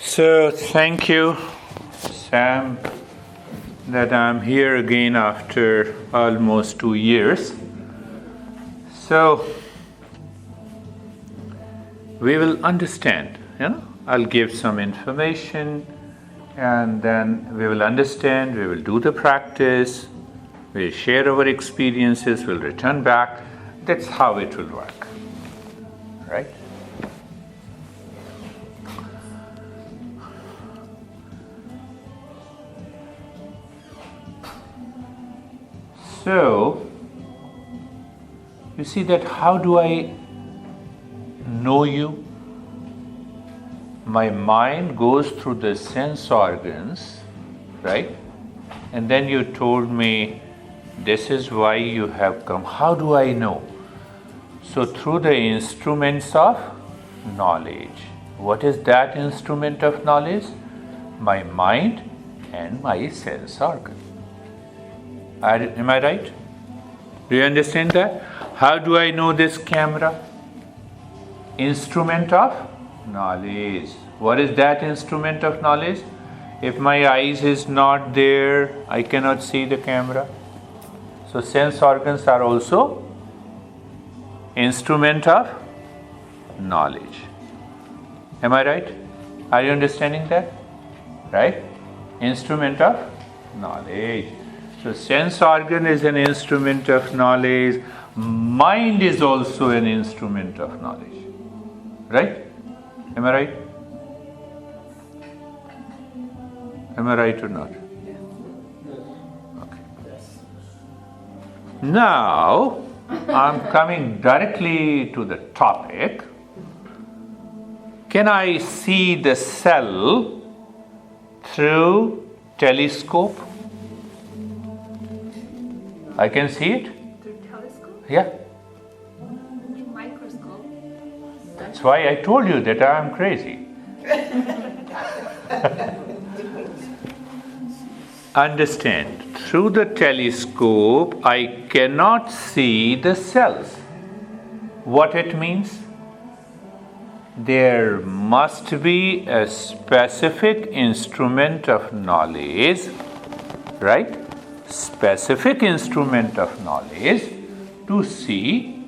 So thank you, Sam, that I'm here again after almost 2 years. So we will understand, I'll give some information and then we will understand, we will do the practice, we'll share our experiences, we'll return back. That's how it will work, right? So, you see that how do I know you? My mind goes through the sense organs, right? And then you told me, this is why you have come. How do I know? So through the instruments of knowledge. What is that instrument of knowledge? My mind and my sense organ. Am I right? Do you understand that? How do I know this camera? Instrument of knowledge. What is that instrument of knowledge? If my eyes is not there, I cannot see the camera. So sense organs are also instrument of knowledge. Am I right? Are you understanding that? Right? Instrument of knowledge. So sense organ is an instrument of knowledge. Mind is also an instrument of knowledge. Right? Am I right? Am I right or not? Okay. Now, I'm coming directly to the topic. Can I see the cell through telescope? I can see it? Through telescope? Yeah. Through microscope? That's why I told you that I am crazy. Understand, through the telescope, I cannot see the cells. What it means? There must be a specific instrument of knowledge, right? Specific instrument of knowledge to see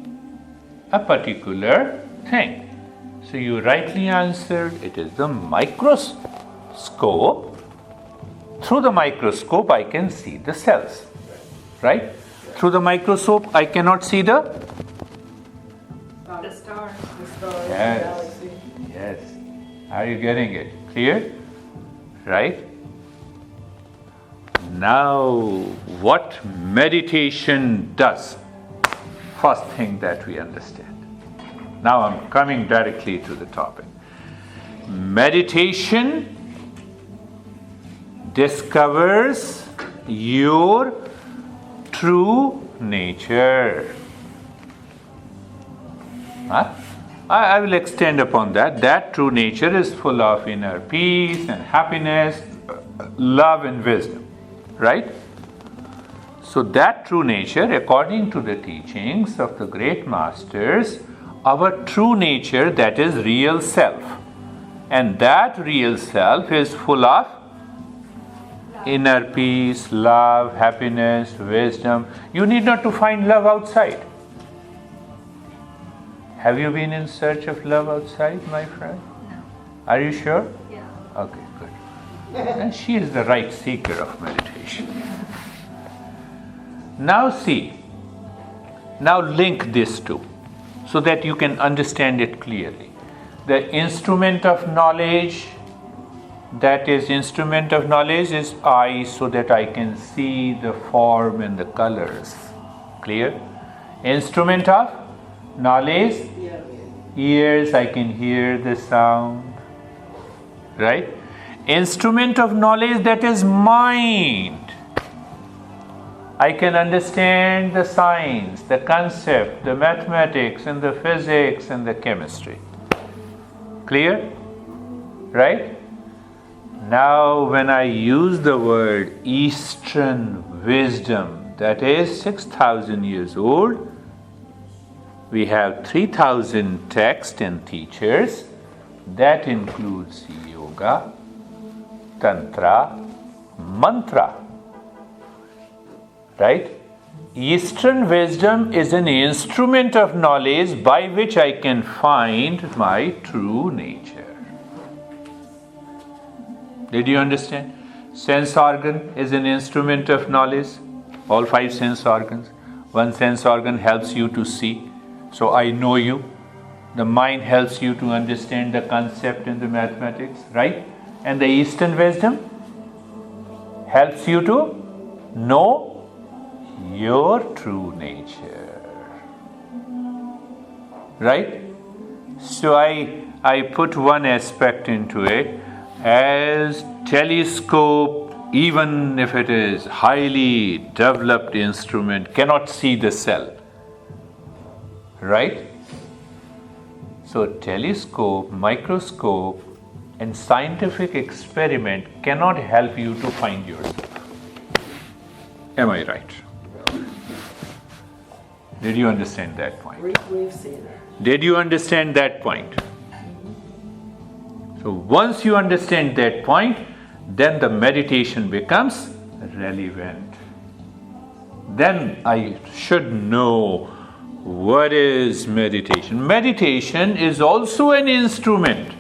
a particular thing. So you rightly answered, it is the microscope. Through the microscope I can see the cells, right? Through the microscope I cannot see the stars. Yes. The galaxy. Yes. Are you getting it? Clear? Right? Now, what meditation does? First thing that we understand. Now I'm coming directly to the topic. Meditation discovers your true nature. I will extend upon that. That true nature is full of inner peace and happiness, love and wisdom. Right? So that true nature, according to the teachings of the great masters, our true nature, that is real self. And that real self is full of inner peace, love, happiness, wisdom. You need not to find love outside. Have you been in search of love outside, my friend? No. Are you sure? Yeah. Okay, good. And she is the right seeker of meditation. Now see, now link these two so that you can understand it clearly. The instrument of knowledge, that is instrument of knowledge is eye, so that I can see the form and the colors. Clear? Instrument of knowledge, ears, I can hear the sound. Right? Instrument of knowledge, that is mind. I can understand the science, the concept, the mathematics and the physics and the chemistry. Clear? Right? Now when I use the word Eastern wisdom, that is 6,000 years old, we have 3,000 texts and teachers. That includes yoga, tantra, mantra. Right? Eastern wisdom is an instrument of knowledge by which I can find my true nature. Did you understand? Sense organ is an instrument of knowledge. All 5 sense organs. One sense organ helps you to see. So I know you. The mind helps you to understand the concept in the mathematics, right? And the Eastern wisdom helps you to know your true nature. Right? So I put one aspect into it as telescope, even if it is highly developed instrument, cannot see the cell. Right? So telescope, microscope, and scientific experiment cannot help you to find yourself. Am I right? Did you understand that point? We've seen that. Did you understand that point? So once you understand that point, then the meditation becomes relevant. Then I should know what is meditation. Meditation is also an instrument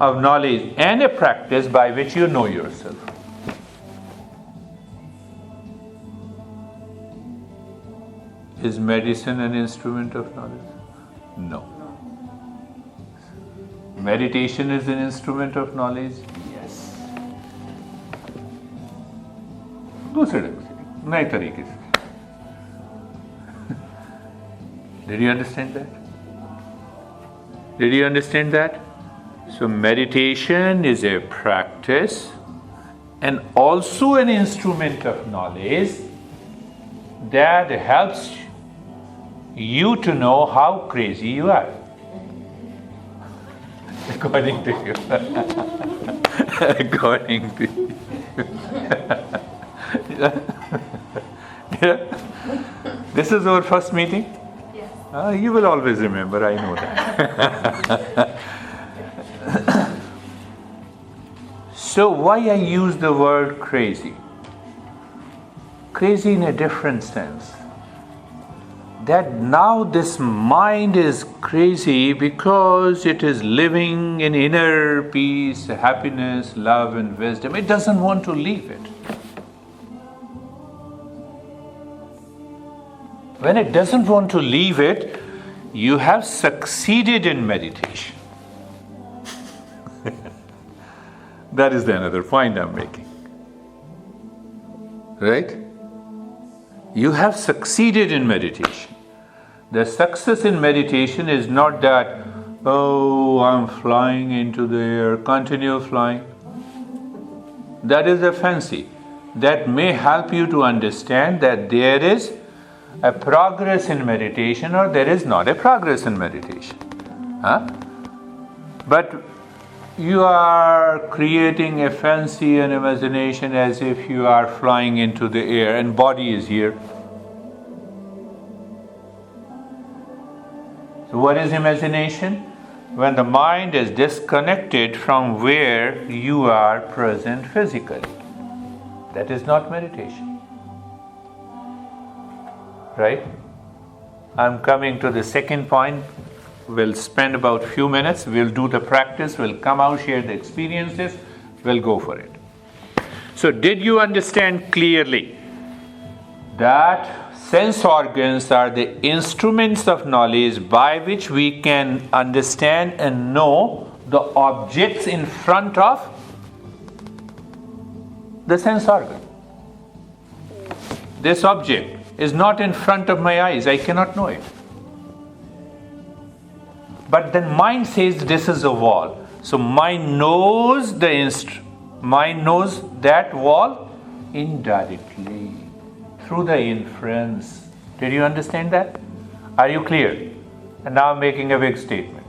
of knowledge and a practice by which you know yourself. Is medicine an instrument of knowledge? No. Meditation is an instrument of knowledge? Yes. दूसरे ढंग से, नए तरीके से. Did you understand that? Did you understand that? So meditation is a practice and also an instrument of knowledge that helps you to know how crazy you are. According to you. According to you. Yeah. This is our first meeting? Yes. You will always remember, I know that. So why I use the word crazy? Crazy in a different sense. That now this mind is crazy because it is living in inner peace, happiness, love and wisdom. It doesn't want to leave it. When it doesn't want to leave it, you have succeeded in meditation. That is the another point I'm making. Right? You have succeeded in meditation. The success in meditation is not that, oh, I'm flying into the air, continue flying. That is a fancy. That may help you to understand that there is a progress in meditation or there is not a progress in meditation. Huh? But you are creating a fancy and imagination as if you are flying into the air and body is here. So what is imagination? When the mind is disconnected from where you are present physically. That is not meditation. Right? I'm coming to the second point. We'll spend about a few minutes. We'll do the practice. We'll come out, share the experiences. We'll go for it. So did you understand clearly that sense organs are the instruments of knowledge by which we can understand and know the objects in front of the sense organ? This object is not in front of my eyes. I cannot know it. But then mind says this is a wall. So mind knows mind knows that wall indirectly through the inference. Did you understand that? Are you clear? And now I'm making a big statement.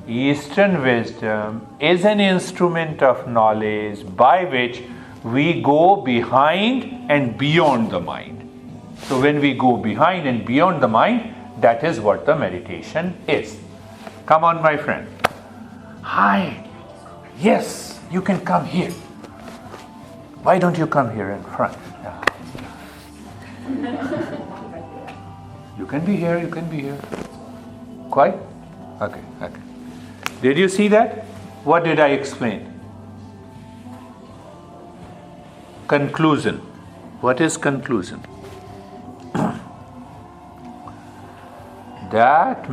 Eastern wisdom is an instrument of knowledge by which we go behind and beyond the mind. So when we go behind and beyond the mind, that is what the meditation is. Come on, my friend. Hi, yes, you can come here. Why don't you come here in front? You can be here, you can be here. Quite? Okay. Did you see that? What did I explain? Conclusion. What is conclusion? That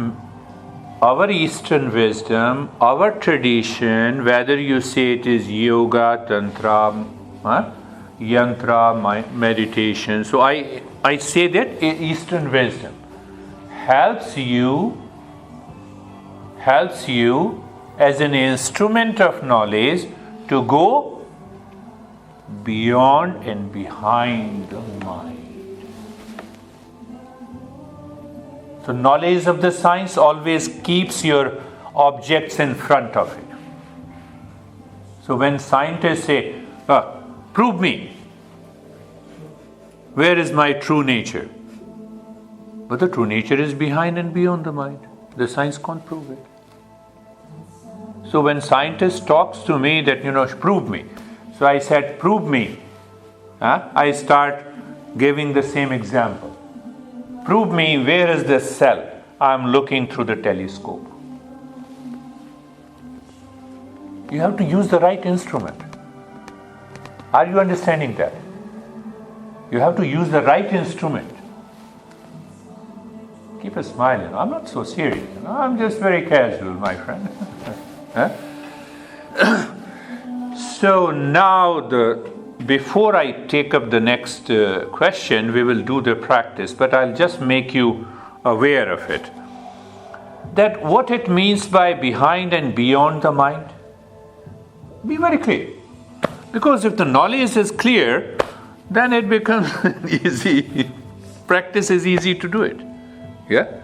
our Eastern wisdom, our tradition, whether you say it is yoga, tantra, yantra, meditation. So I say that Eastern wisdom helps you as an instrument of knowledge to go beyond and behind the mind. So knowledge of the science always keeps your objects in front of it. So when scientists say, prove me, where is my true nature? But the true nature is behind and beyond the mind. The science can't prove it. So when scientist talks to me that, prove me. So I said, prove me. I start giving the same example. Prove me where is the cell. I'm looking through the telescope. You have to use the right instrument. Are you understanding that? You have to use the right instrument. Keep a smile, I'm not so serious. I'm just very casual, my friend. So now, before I take up the next question, we will do the practice, but I'll just make you aware of it. That what it means by behind and beyond the mind, be very clear. Because if the knowledge is clear, then it becomes easy. Practice is easy to do it. Yeah?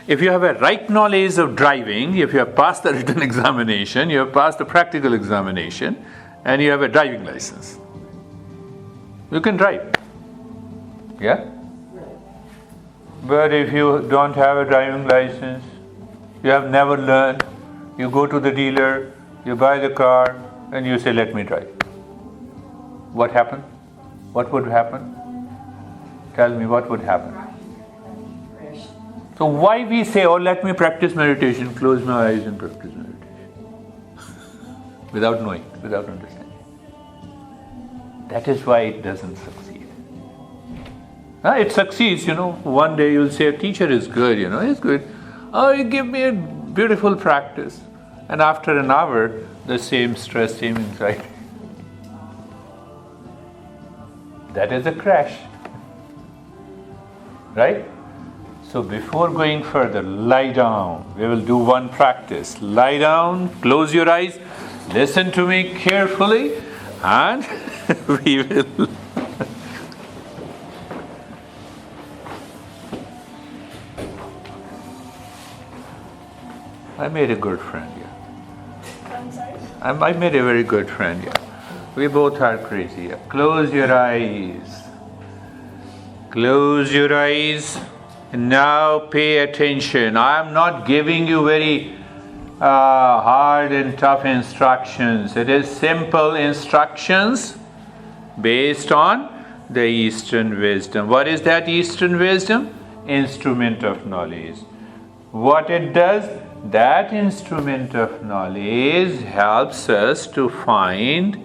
If you have a right knowledge of driving, if you have passed the written examination, you have passed the practical examination, and you have a driving license, you can drive. Yeah? But if you don't have a driving license, you have never learned, you go to the dealer, you buy the car, and you say, let me drive. What happened? What would happen? Tell me what would happen. So why we say, let me practice meditation, close my eyes and practice meditation. Without knowing, without understanding. That is why it doesn't succeed. It succeeds, one day you'll say, a teacher is good, he's good. Oh, you give me a beautiful practice. And after an hour, the same stress, same anxiety. That is a crash. Right? So before going further, lie down. We will do one practice. Lie down, close your eyes, listen to me carefully, and we will. I made a good friend, yeah. I'm sorry? I made a very good friend, yeah. We both are crazy, yeah. Close your eyes. Close your eyes. Now pay attention. I am not giving you very hard and tough instructions. It is simple instructions based on the Eastern wisdom. What is that Eastern wisdom? Instrument of knowledge. What it does? That instrument of knowledge helps us to find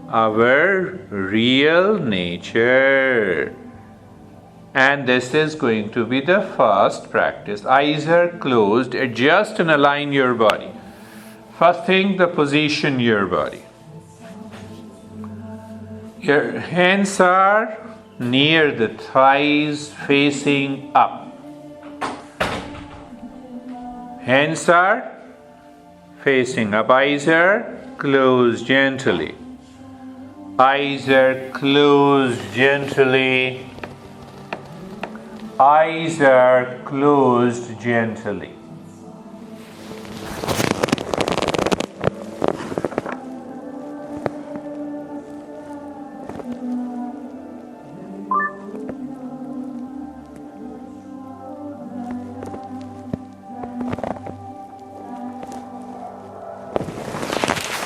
our real nature. And this is going to be the first practice. Eyes are closed. Adjust and align your body. First thing, the position your body. Your hands are near the thighs, facing up. Hands are facing up. Eyes are closed gently. Eyes are closed gently. Eyes are closed gently.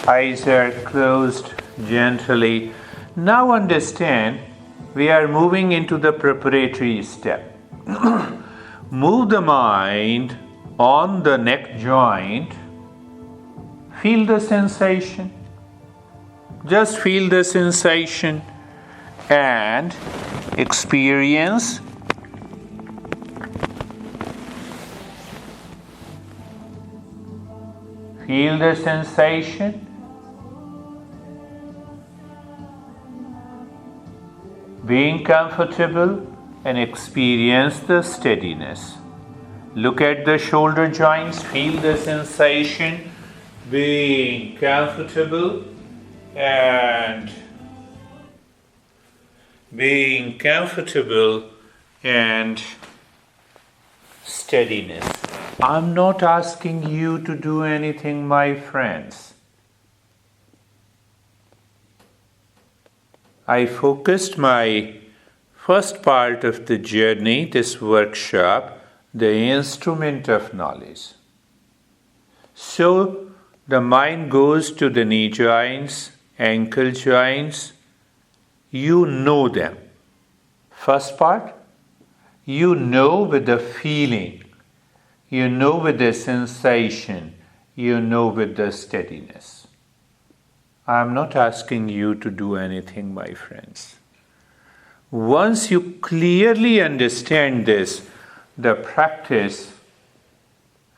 Eyes are closed gently. Now understand, we are moving into the preparatory step. Move the mind on the neck joint. Feel the sensation. Just feel the sensation and experience. Feel the sensation. Being comfortable and experience the steadiness. Look at the shoulder joints, feel the sensation. Being comfortable and steadiness. I'm not asking you to do anything, my friends. I focused my first part of the journey, this workshop, the instrument of knowledge. So the mind goes to the knee joints, ankle joints. You know them. First part, you know with the feeling, you know with the sensation, you know with the steadiness. I am not asking you to do anything, my friends. Once you clearly understand this, the practice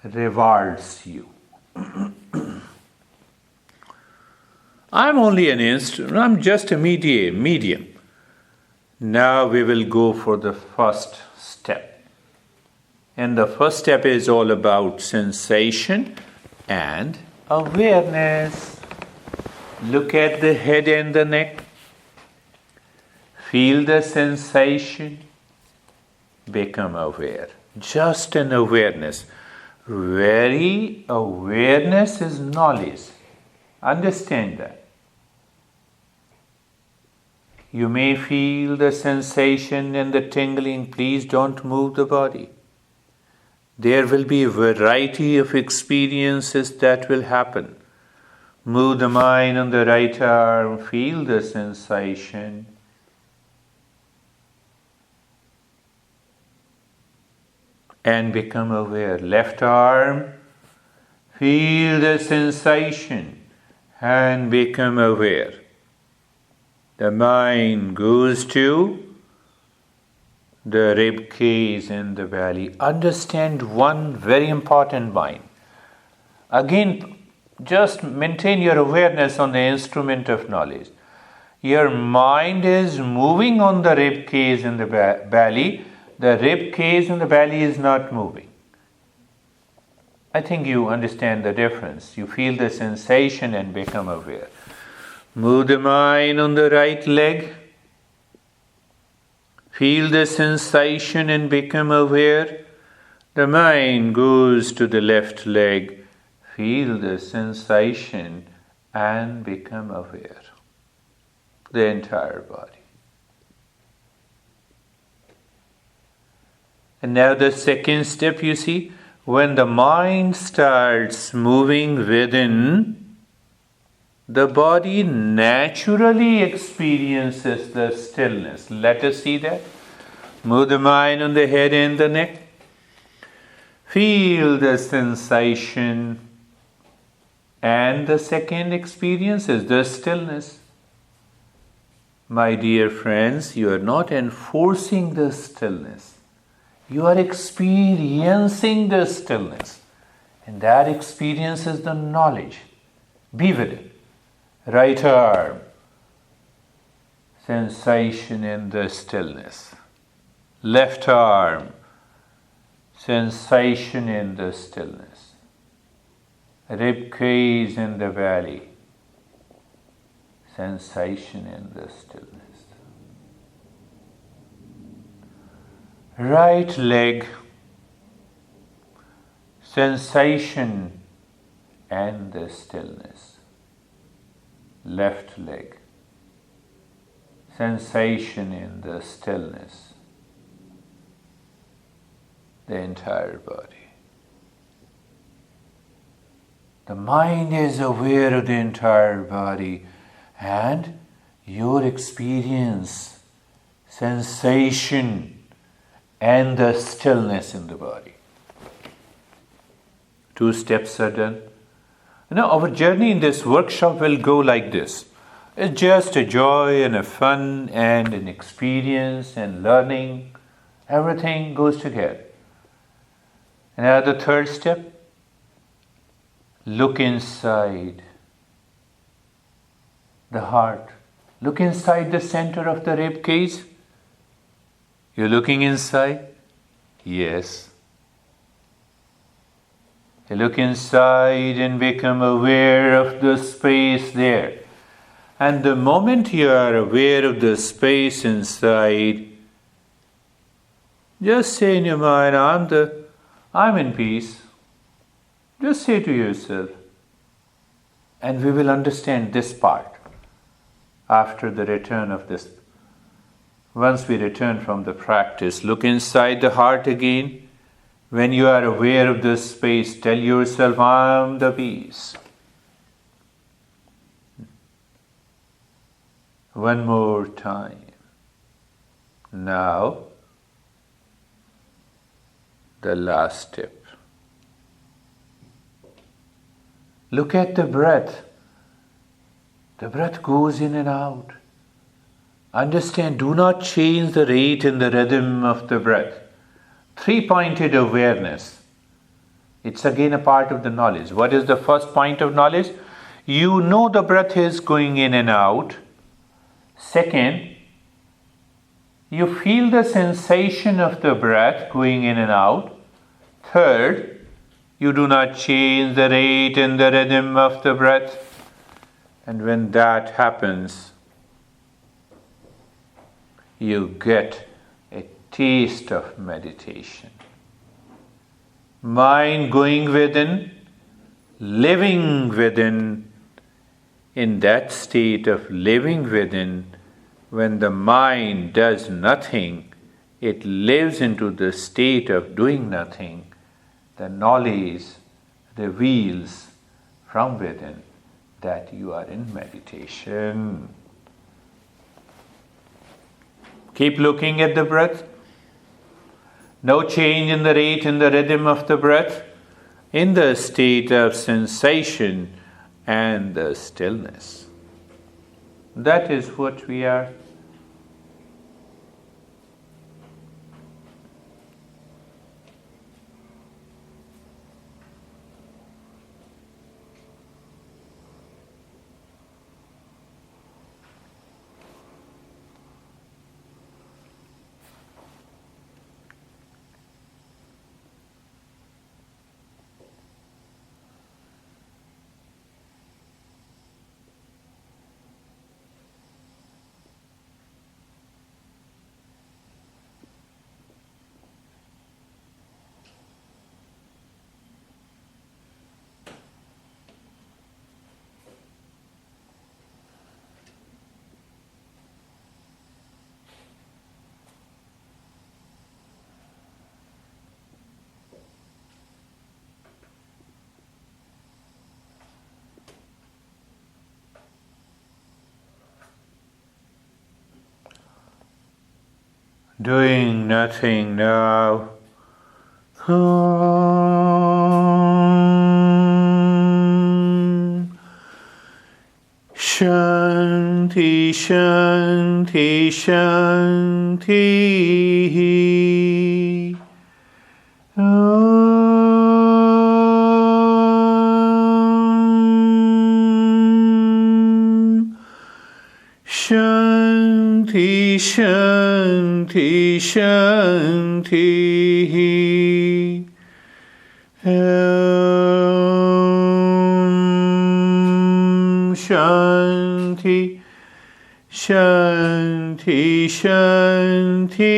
rewards you. I'm only an instrument, I'm just a medium. Now we will go for the first step. And the first step is all about sensation and awareness. Look at the head and the neck. Feel the sensation. Become aware. Just an awareness. Very awareness is knowledge. Understand that. You may feel the sensation and the tingling. Please don't move the body. There will be a variety of experiences that will happen. Move the mind on the right arm, feel the sensation. And become aware. Left arm, feel the sensation and become aware. The mind goes to the rib cage and the belly. Understand one very important mind. Again, just maintain your awareness on the instrument of knowledge. Your mind is moving on the rib cage and the belly. The rib cage and the belly is not moving. I think you understand the difference. You feel the sensation and become aware. Move the mind on the right leg. Feel the sensation and become aware. The mind goes to the left leg. Feel the sensation and become aware. The entire body. And now the second step, you see, when the mind starts moving within, the body naturally experiences the stillness. Let us see that. Move the mind on the head and the neck. Feel the sensation. And the second experience is the stillness. My dear friends, you are not enforcing the stillness. You are experiencing the stillness. And that experience is the knowledge. Be with it. Right arm. Sensation in the stillness. Left arm. Sensation in the stillness. Rib cage in the belly. Sensation in the stillness. Right leg. Sensation and the stillness. Left leg. Sensation in the stillness. The entire body. The mind is aware of the entire body and your experience, sensation, and the stillness in the body. 2 steps are done. Now, our journey in this workshop will go like this. It's just a joy and a fun and an experience and learning. Everything goes together. And now the 3rd step, look inside the heart. Look inside the center of the rib cage. You're looking inside? Yes. You look inside and become aware of the space there. And the moment you are aware of the space inside, just say in your mind, I'm in peace. Just say to yourself. And we will understand this part after the return of this. Once we return from the practice, look inside the heart again. When you are aware of this space, tell yourself, I'm the peace. One more time. Now, the last step. Look at the breath. The breath goes in and out. Understand, do not change the rate and the rhythm of the breath. 3-pointed awareness. It's again a part of the knowledge. What is the first point of knowledge? You know the breath is going in and out. Second, you feel the sensation of the breath going in and out. Third, you do not change the rate and the rhythm of the breath. And when that happens, you get a taste of meditation. Mind going within, living within. In that state of living within, when the mind does nothing, it lives into the state of doing nothing. The knowledge reveals from within that you are in meditation. Keep looking at the breath. No change in the rate and the rhythm of the breath, in the state of sensation and the stillness. That is what we are. Doing nothing now. Shanti, Shanti, Shanti. Shanti, Shanti, Shanti. Shanti, Shanti, Shanti.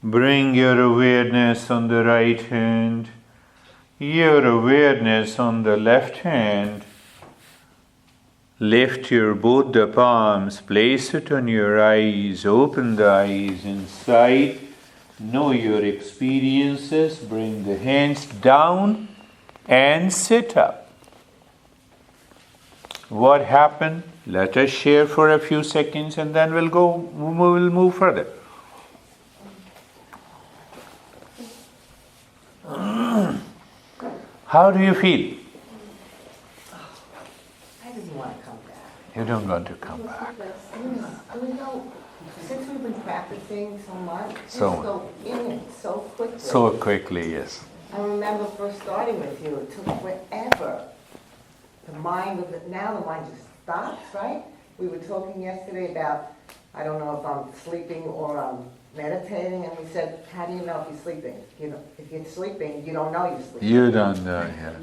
Bring your awareness on the right hand, your awareness on the left hand. Lift both the palms, place it on your eyes, open the eyes inside, Know your experiences, bring the hands down and sit up. What happened? Let us share for a few seconds and then we'll move further. How do you feel? I didn't want to come back. You don't want to come back. Since we've been practicing so much, So just go in it so quickly. So quickly, yes. I remember first starting with you, it took forever. Now the mind just stops, right? We were talking yesterday about, I don't know if I'm sleeping or I'm meditating, and we said, how do you know if you're sleeping? If you're sleeping, you don't know you're sleeping. You don't know, yeah.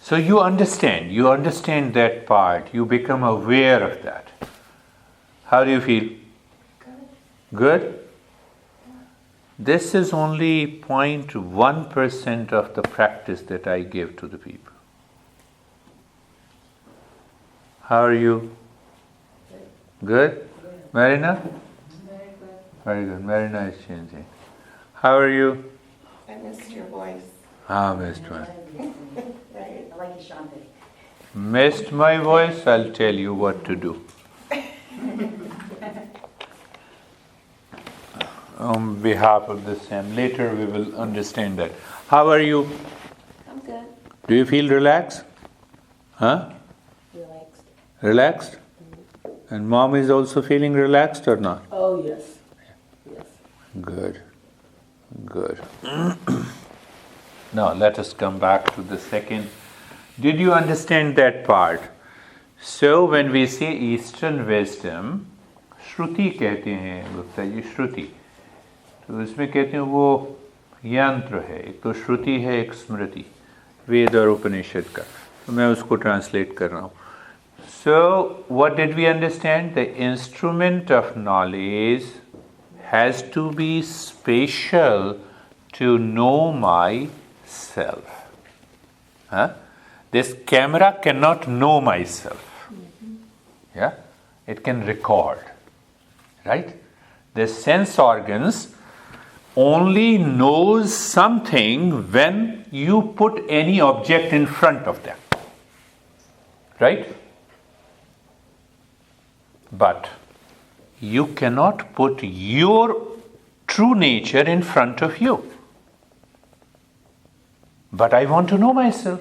So you understand that part, you become aware of that. How do you feel? Good? This is only 0.1% of the practice that I give to the people. How are you? Good? Marina? Very good. Very good. Marina is changing. How are you? I missed your voice. Missed one. Right? I like you, Shanti. Missed my voice? I'll tell you what to do. On behalf of the Sam. Later we will understand that. How are you? I'm good. Do you feel relaxed? Huh? Relaxed. Relaxed? And mom is also feeling relaxed or not? Oh, yes. Yes. Good. Good. Now let us come back to the second. Did you understand that part? So when we say Eastern wisdom, श्रुति कहते हैं गुप्ता जी, श्रुति. तो इसमें कहते हैं वो यंत्र है, एक तो श्रुति है, एक स्मृति, वेद और उपनिषद का. तो मैं उसको ट्रांसलेट कर रहा हूँ. So what did we understand? The instrument of knowledge has to be special to know myself. Huh? This camera cannot know myself. Yeah? It can record. Right? The sense organs only knows something when you put any object in front of them. Right? But you cannot put your true nature in front of you. But I want to know myself.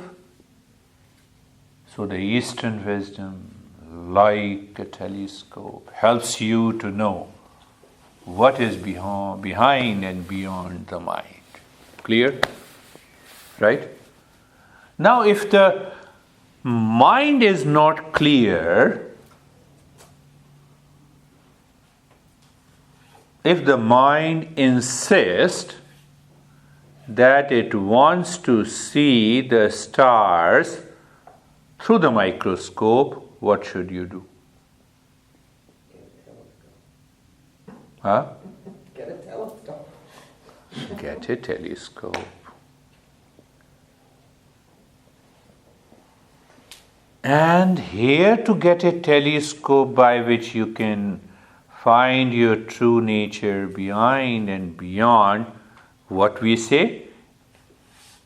So the Eastern wisdom, like a telescope, helps you to know what is behind and beyond the mind. Clear? Right? Now, if the mind is not clear, if the mind insists that it wants to see the stars through the microscope, what should you do? Huh? Get a telescope. Get a telescope. And here to get a telescope by which you can find your true nature behind and beyond what we say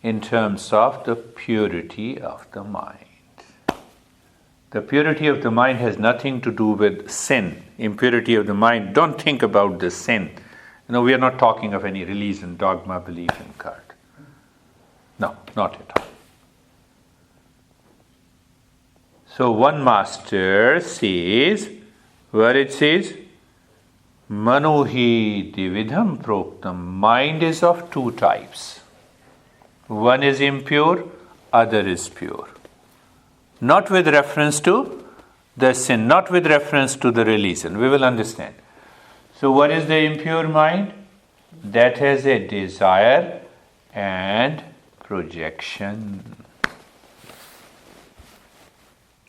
in terms of the purity of the mind. The purity of the mind has nothing to do with sin. Impurity of the mind, don't think about the sin. We are not talking of any religion, dogma, belief in cult. No, not at all. So one master says, where it says, Manohi dividham proktam. Mind is of two types. One is impure, other is pure. Not with reference to the sin, not with reference to the religion. We will understand. So what is the impure mind? That has a desire and projection.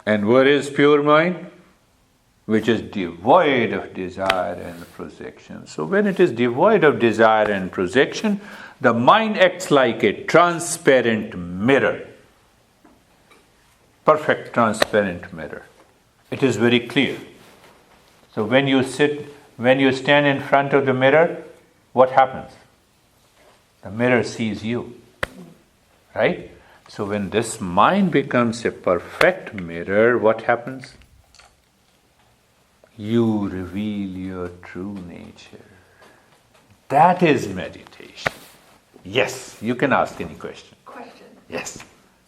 And what is pure mind? Which is devoid of desire and projection. So when it is devoid of desire and projection, the mind acts like a transparent mirror. Perfect transparent mirror. It is very clear. So when you stand in front of the mirror, what happens? The mirror sees you. Right? So when this mind becomes a perfect mirror, what happens? You reveal your true nature. That is meditation. Yes, you can ask any question. Question. Yes.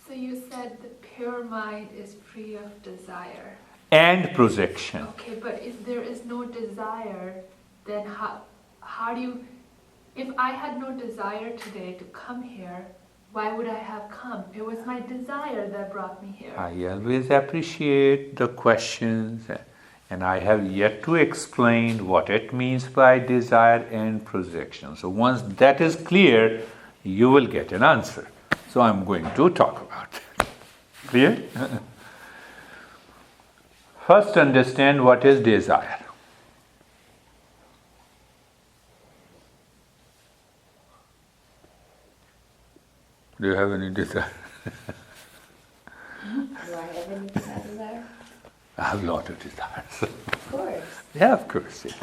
So you said the pure mind is free of desire. And projection. Okay, but if there is no desire, then how do you... If I had no desire today to come here, why would I have come? It was my desire that brought me here. I always appreciate the questions, and I have yet to explain what it means by desire and projection. So once that is clear, you will get an answer. So I'm going to talk about it. Clear? First, understand what is desire. Do you have any desire? Do I have any desire? I have a lot of desires. Of course. Yeah, of course. Yeah.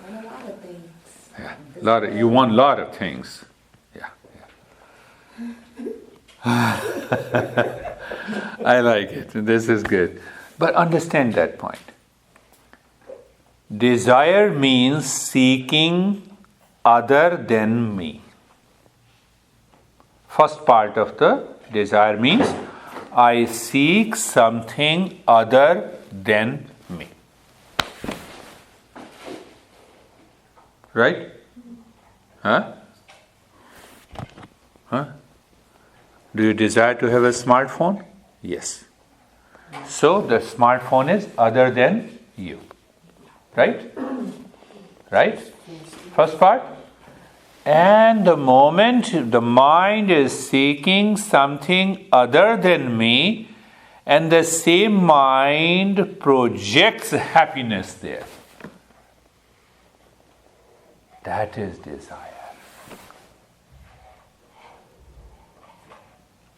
I want a lot of things. Yeah. You want a lot of things. Yeah. I like it. This is good. But understand that point. Desire means seeking other than me. First part of the desire means I seek something other than me. Right? Huh? Do you desire to have a smartphone? Yes. So the smartphone is other than you. Right? Right? First part. And the moment the mind is seeking something other than me, and the same mind projects happiness there. That is desire.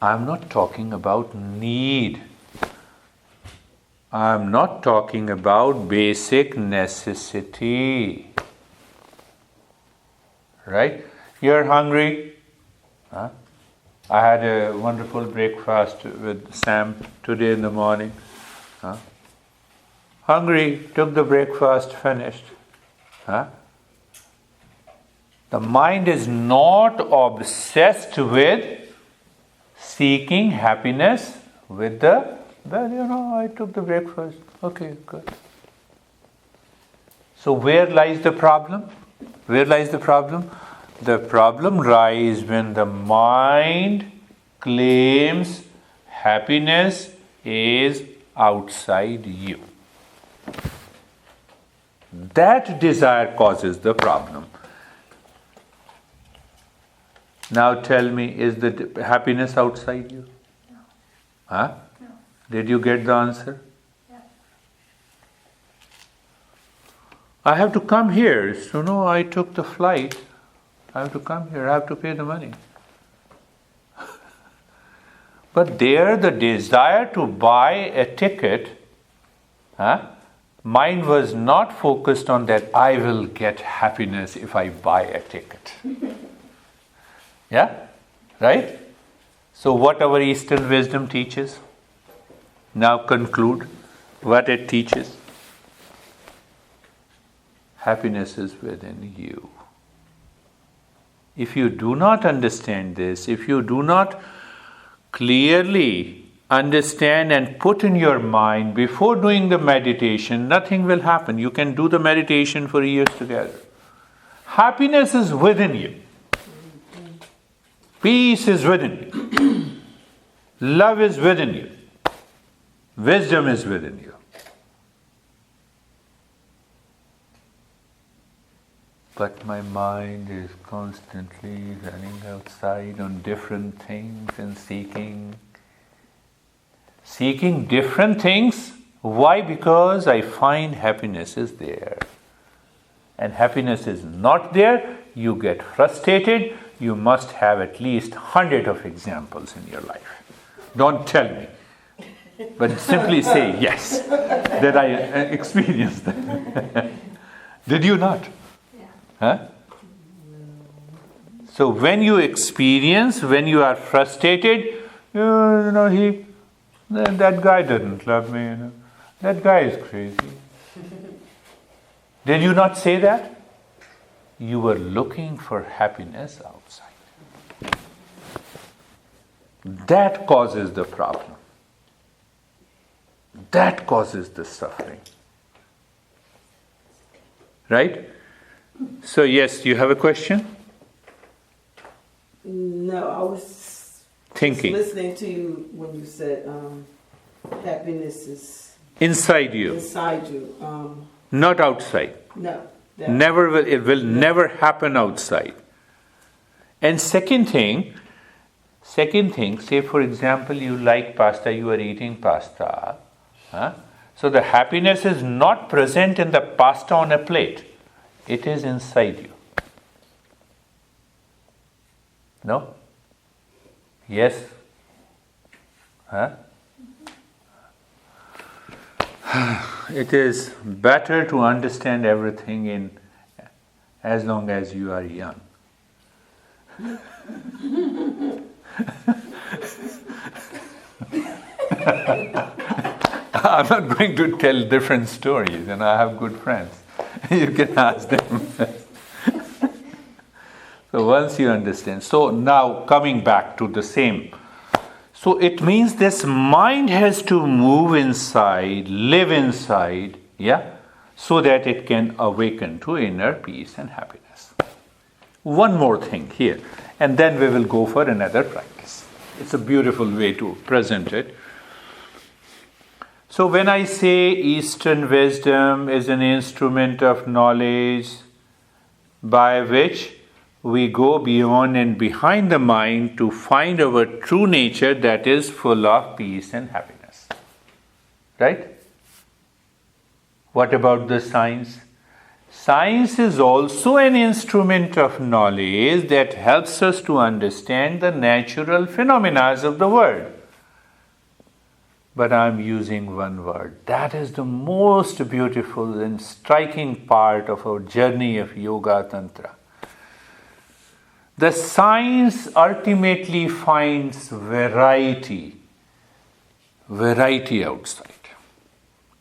I'm not talking about need. I'm not talking about basic necessity. Right? You're hungry? Huh? I had a wonderful breakfast with Sam today in the morning. Huh? Hungry, took the breakfast, finished. Huh? The mind is not obsessed with seeking happiness with the, I took the breakfast. Okay, good. So where lies the problem? Where lies the problem? The problem lies when the mind claims happiness is outside you. That desire causes the problem. Now tell me, is the happiness outside you? No. Huh? No. Did you get the answer? Yeah. I have to come here. So no, I took the flight. I have to come here. I have to pay the money. But there, the desire to buy a ticket, mind was not focused on that. I will get happiness if I buy a ticket. Yeah? Right? So what our Eastern wisdom teaches? Now conclude what it teaches. Happiness is within you. If you do not understand this, if you do not clearly understand and put in your mind before doing the meditation, nothing will happen. You can do the meditation for years together. Happiness is within you. Peace is within you. Love is within you. Wisdom is within you. But my mind is constantly running outside on different things and seeking different things. Why? Because I find happiness is there. And happiness is not there, you get frustrated. You must have at least 100 of examples in your life. Don't tell me. But simply say yes, that I experienced that. Did you not? Yeah. Huh? So when you experience, when you are frustrated, that guy didn't love me, that guy is crazy. Did you not say that? You were looking for happiness outside. That causes the problem. That causes the suffering. Right? So yes, you have a question? No, I was Thinking. listening to you when you said happiness is Inside you. inside you. Not outside. No. Never will, it will never happen outside. And second thing, say for example you like pasta, you are eating pasta. So the happiness is not present in the pasta on a plate. It is inside you. No? Yes? It is better to understand everything as long as you are young. I'm not going to tell different stories, and I have good friends. You can ask them. So once you understand. So now coming back to the same. So it means this mind has to move inside, live inside, so that it can awaken to inner peace and happiness. One more thing here, and then we will go for another practice. It's a beautiful way to present it. So when I say Eastern wisdom is an instrument of knowledge by which we go beyond and behind the mind to find our true nature that is full of peace and happiness. Right? What about the science? Science is also an instrument of knowledge that helps us to understand the natural phenomena of the world. But I'm using one word. That is the most beautiful and striking part of our journey of Yoga Tantra. The science ultimately finds variety outside.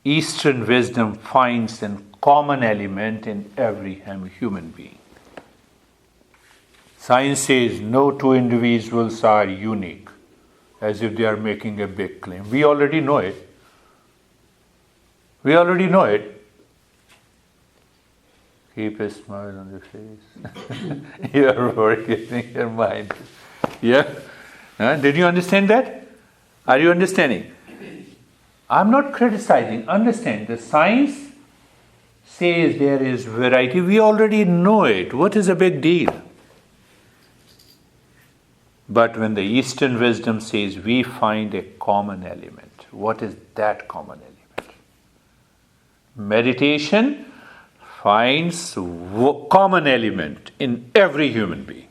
Eastern wisdom finds a common element in every human being. Science says no two individuals are unique, as if they are making a big claim. We already know it. Keep a smile on the face. You are forgetting your mind. Yeah? Did you understand that? Are you understanding? I'm not criticizing. Understand, the science says there is variety. We already know it. What is a big deal? But when the Eastern wisdom says we find a common element, what is that common element? Meditation finds common element in every human being.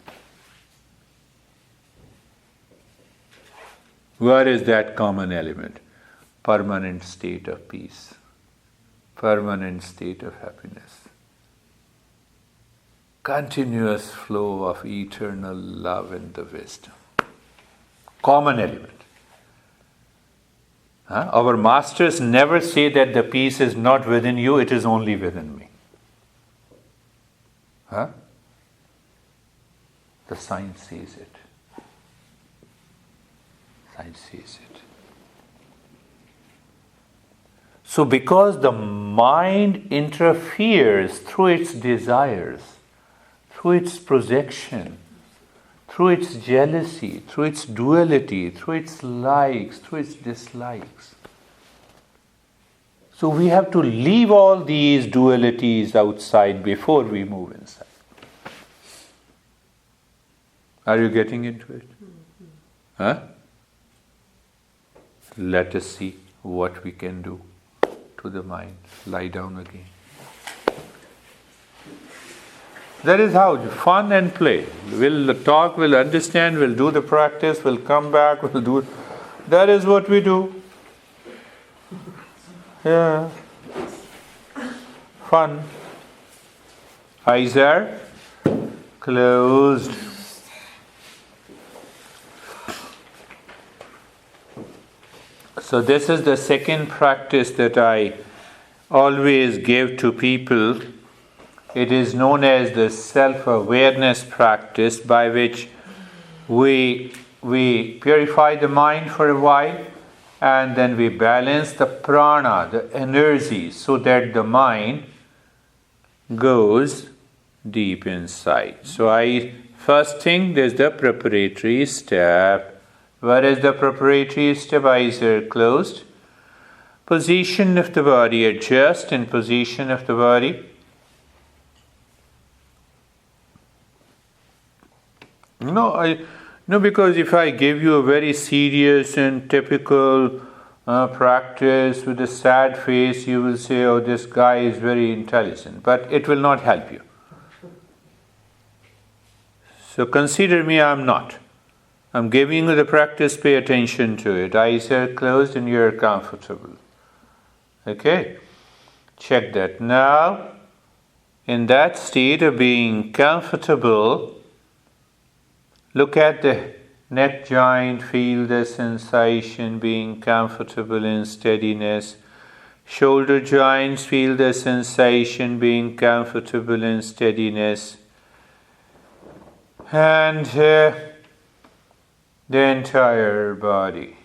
Where is that common element? Permanent state of peace, permanent state of happiness, continuous flow of eternal love and the wisdom. Common element. Our masters never say that the peace is not within you, it is only within me. The science says it. Science says it. So because the mind interferes through its desires, through its projection, through its jealousy, through its duality, through its likes, through its dislikes. So we have to leave all these dualities outside before we move inside. Are you getting into it? Let us see what we can do to the mind. Lie down again. That is how, fun and play. We'll talk, we'll understand, we'll do the practice, we'll come back, we'll do it. That is what we do. Yeah. Fun. Eyes are closed. So this is the second practice that I always give to people. It is known as the self-awareness practice, by which we purify the mind for a while, and then we balance the prana, the energy, so that the mind goes deep inside. So first thing, there's the preparatory step. Where is the preparatory step? Eyes are closed. Position of the body, adjust in position of the body. No, because if I give you a very serious and typical practice with a sad face, you will say, oh, this guy is very intelligent. But it will not help you. So consider me, I'm not. I'm giving you the practice, pay attention to it. Eyes are closed and you're comfortable. Okay? Check that. Now, in that state of being comfortable, look at the neck joint, feel the sensation, being comfortable in steadiness. Shoulder joints, feel the sensation, being comfortable in steadiness. And the entire body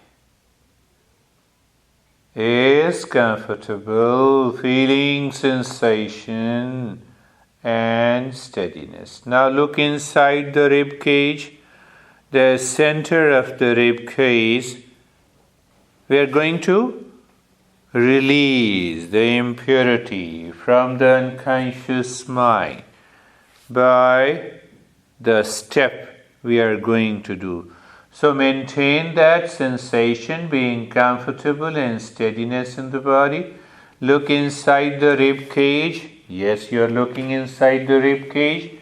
is comfortable, feeling sensation and steadiness. Now look inside the rib cage, the center of the rib cage. We are going to release the impurity from the unconscious mind by the step we are going to do. So maintain that sensation, being comfortable and steadiness in the body. Look inside the rib cage. Yes, you are looking inside the rib cage.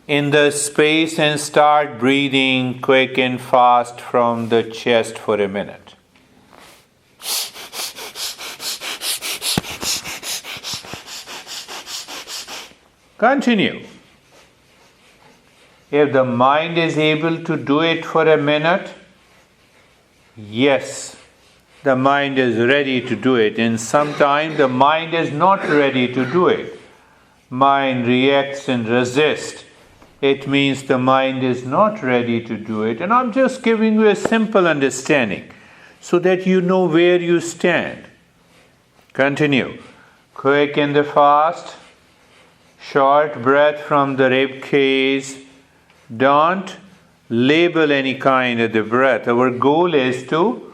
In the space, and start breathing quick and fast from the chest for a minute. Continue. If the mind is able to do it for a minute, yes, the mind is ready to do it. And sometimes the mind is not ready to do it. Mind reacts and resists. It means the mind is not ready to do it. And I'm just giving you a simple understanding so that you know where you stand. Continue. Quick and fast. Short breath from the rib cage. Don't label any kind of the breath. Our goal is to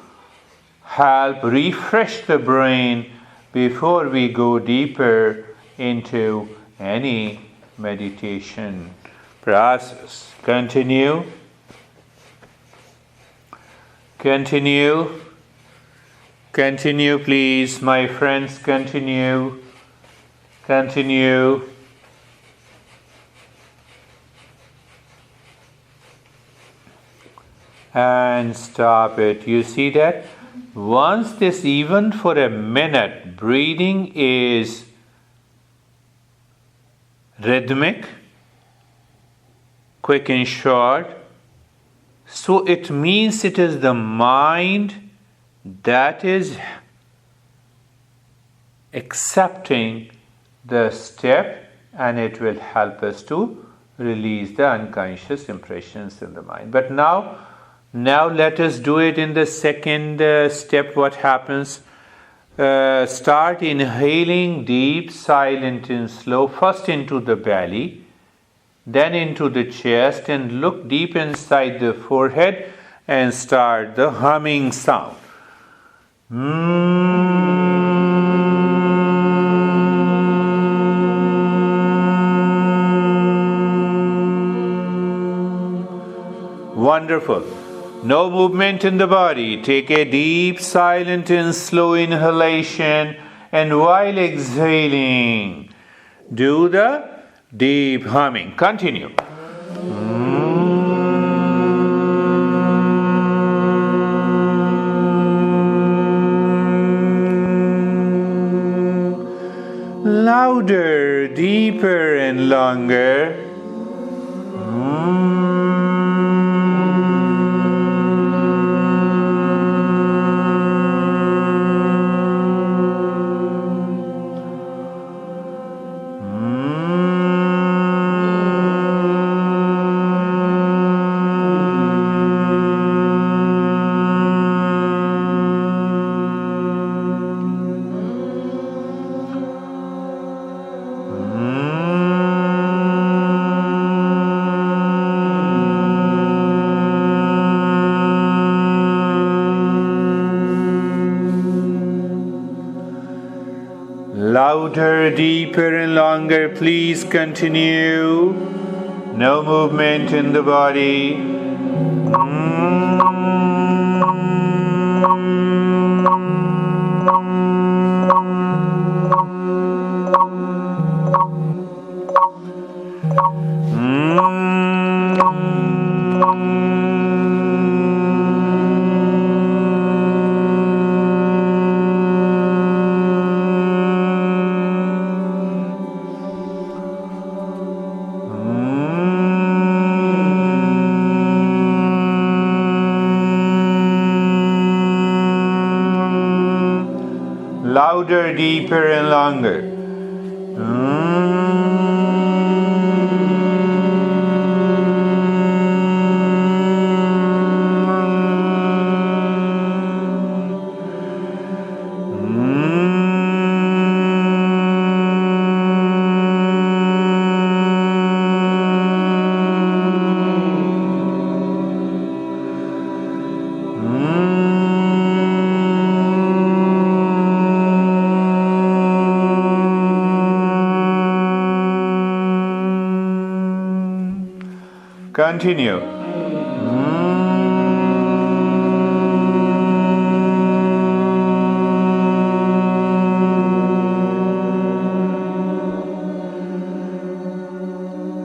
help refresh the brain before we go deeper into any meditation process. Continue. Continue. Continue, please, my friends. Continue. Continue. And stop it. You see that? Once this, even for a minute, breathing is rhythmic, quick and short, so it means it is the mind that is accepting the step, and it will help us to release the unconscious impressions in the mind. But now let us do it in the second step. What happens? Start inhaling deep, silent and slow, first into the belly, then into the chest, and look deep inside the forehead and start the humming sound. Wonderful. No movement in the body. Take a deep, silent and slow inhalation, and while exhaling, do the deep humming. Continue. Louder, deeper and longer. Louder, deeper, and longer. Please continue. No movement in the body. Louder, deeper, and longer. Continue.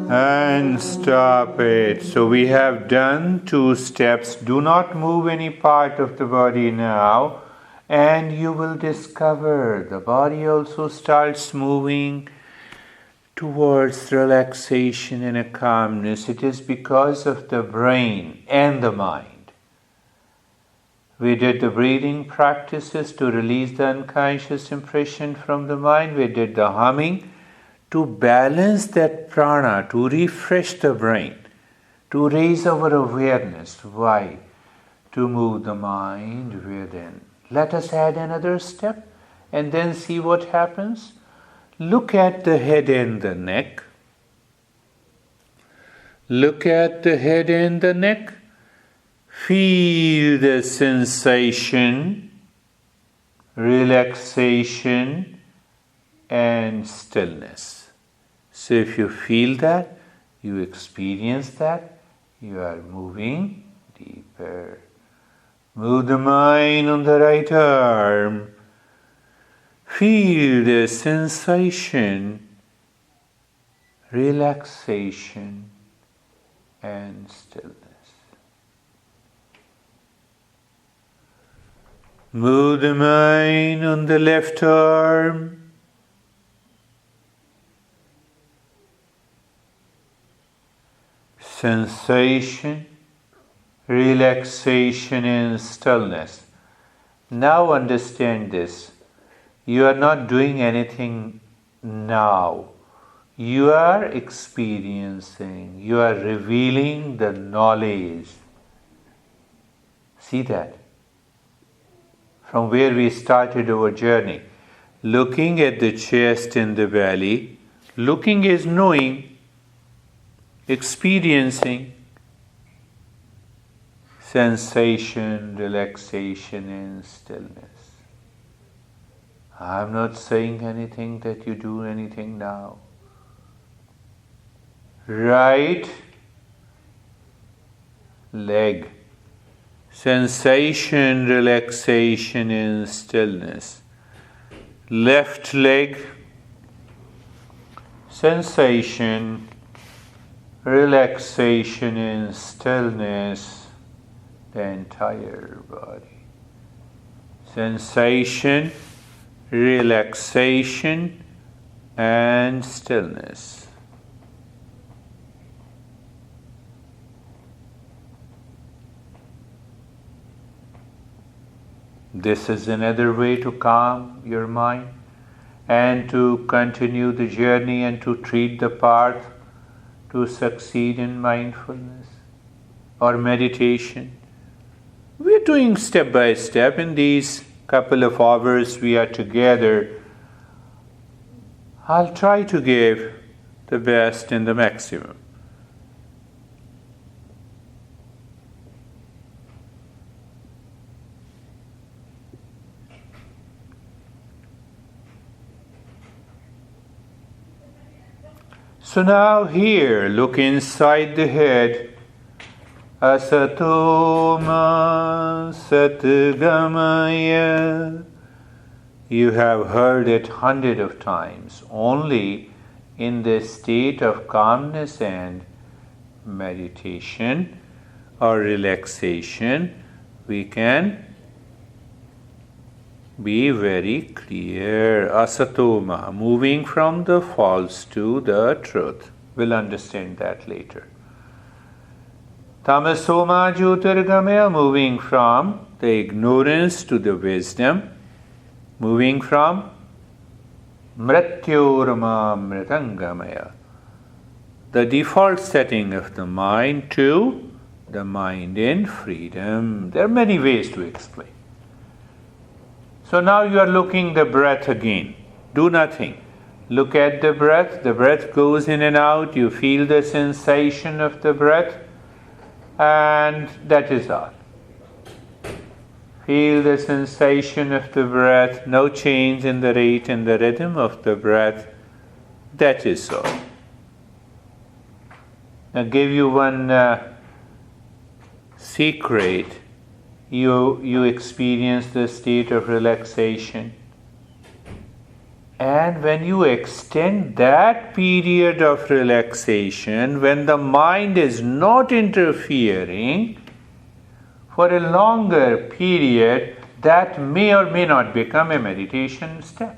And stop it. So we have done 2 steps. Do not move any part of the body now, and you will discover the body also starts moving towards relaxation and a calmness. It is because of the brain and the mind. We did the breathing practices to release the unconscious impression from the mind. We did the humming to balance that prana, to refresh the brain, to raise our awareness. Why? To move the mind within. Let us add another step and then see what happens. Look at the head and the neck. Look at the head and the neck. Feel the sensation, relaxation, and stillness. So if you feel that, you experience that, you are moving deeper. Move the mind on the right arm. Feel the sensation, relaxation, and stillness. Move the mind on the left arm. Sensation, relaxation, and stillness. Now understand this. You are not doing anything now. You are experiencing, you are revealing the knowledge. See that? From where we started our journey. Looking at the chest and the belly. Looking is knowing, experiencing, sensation, relaxation, and stillness. I'm not saying anything that you do anything now. Right leg, sensation, relaxation, and stillness. Left leg, sensation, relaxation, and stillness. The entire body. Sensation, relaxation, and stillness. This is another way to calm your mind and to continue the journey and to treat the path to succeed in mindfulness or meditation. We're doing step by step. In these couple of hours we are together, I'll try to give the best and the maximum. So now here, look inside the head. Asatoma satgamaya. You have heard it hundreds of times. Only in the state of calmness and meditation or relaxation, we can be very clear. Asatoma, moving from the false to the truth. We'll understand that later. Tamasoma jyotirgamaya, moving from the ignorance to the wisdom. Moving from mrityorma mritangamaya, the default setting of the mind, to the mind in freedom. There are many ways to explain. So now you are looking the breath again. Do nothing. Look at the breath. The breath goes in and out. You feel the sensation of the breath. And that is all. Feel the sensation of the breath. No change in the rate and the rhythm of the breath. That is all. I'll give you one secret. You experience the state of relaxation. And when you extend that period of relaxation, when the mind is not interfering, for a longer period, that may or may not become a meditation state.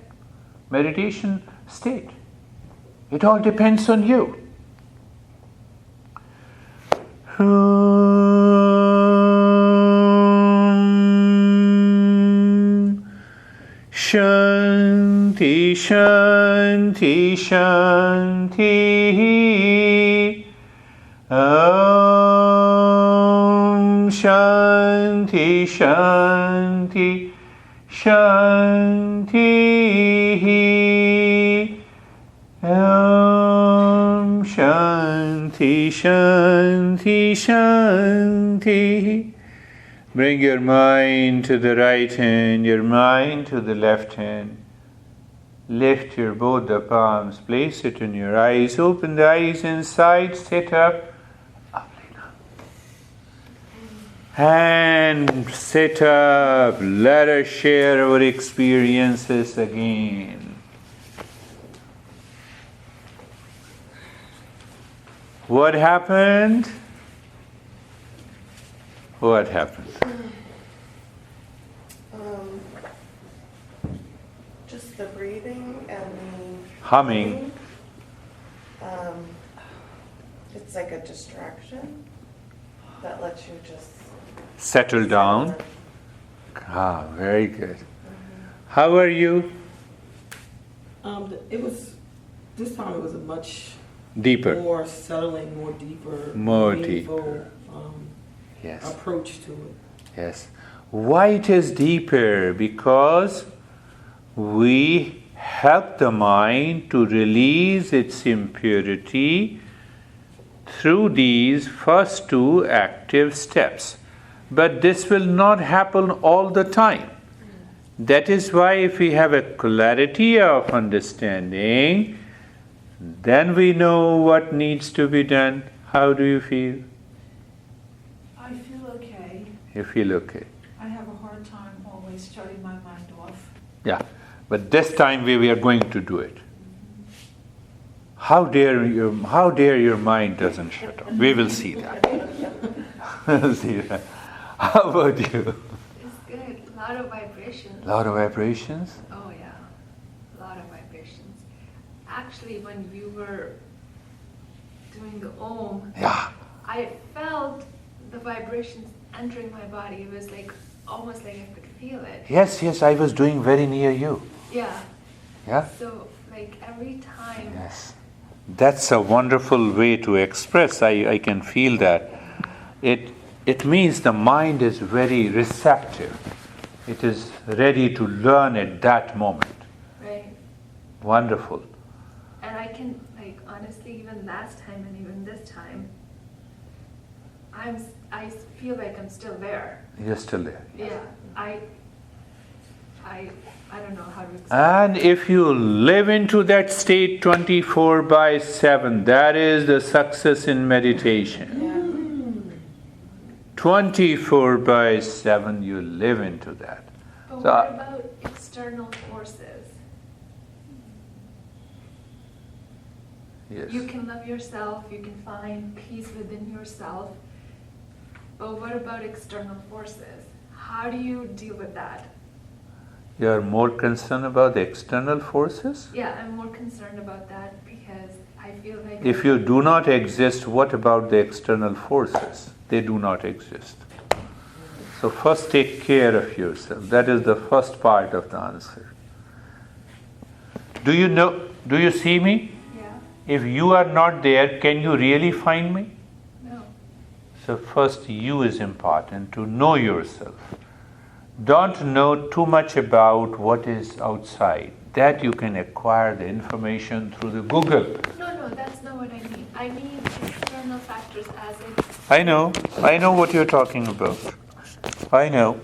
It all depends on you. Shanti, Shanti, Shanti. Om Shanti, Shanti, Shanti. Om Shanti, Shanti, Shanti. Bring your mind to the right hand, your mind to the left hand. Lift your both the palms, place it in your eyes, open the eyes inside, sit up. And sit up. Let us share our experiences again. What happened? What happened? Just the breathing and the Humming. It's like a distraction that lets you just Settle down. Ah, very good. How are you? It was, this time it was a much Deeper. more settling, more deeper, More meaningful, Yes. approach to it. Yes. Why it is deeper? Because we help the mind to release its impurity through these first two active steps. But this will not happen all the time. That is why if we have a clarity of understanding, then we know what needs to be done. How do you feel? I feel okay. You feel okay. I have a hard time always shutting my mind off. Yeah. But this time we are going to do it. How dare your mind doesn't shut off. We will see that. See that. How about you? It's good. A lot of vibrations. A lot of vibrations? Oh yeah, a lot of vibrations. Actually, when you were doing the Om, Yeah. I felt the vibrations entering my body. It was like almost like I could feel it. Yes, I was doing very near you. Yeah. Yeah? So like every time. Yes. That's a wonderful way to express. I can feel that. It means the mind is very receptive. It is ready to learn at that moment. Right. Wonderful. And I can, like, honestly, even last time and even this time, I feel like I'm still there. You're still there. Yeah. I don't know how to explain. And if you live into that state 24/7, that is the success in meditation. 24/7 you live into that. But So, what about external forces? yes. You can love yourself, you can find peace within yourself, but what about external forces? How do you deal with that? You are more concerned about the external forces? Yeah, I'm more concerned about that because I feel like If you do not exist, what about the external forces? They do not exist. So first take care of yourself. That is the first part of the answer. Do you see me? Yeah, If you are not there, can you really find me? no. So first you is important, to know yourself. Don't know too much about what is outside. That you can acquire the information through the Google. No, that's not what I mean. I mean external factors as in I know what you're talking about. I know.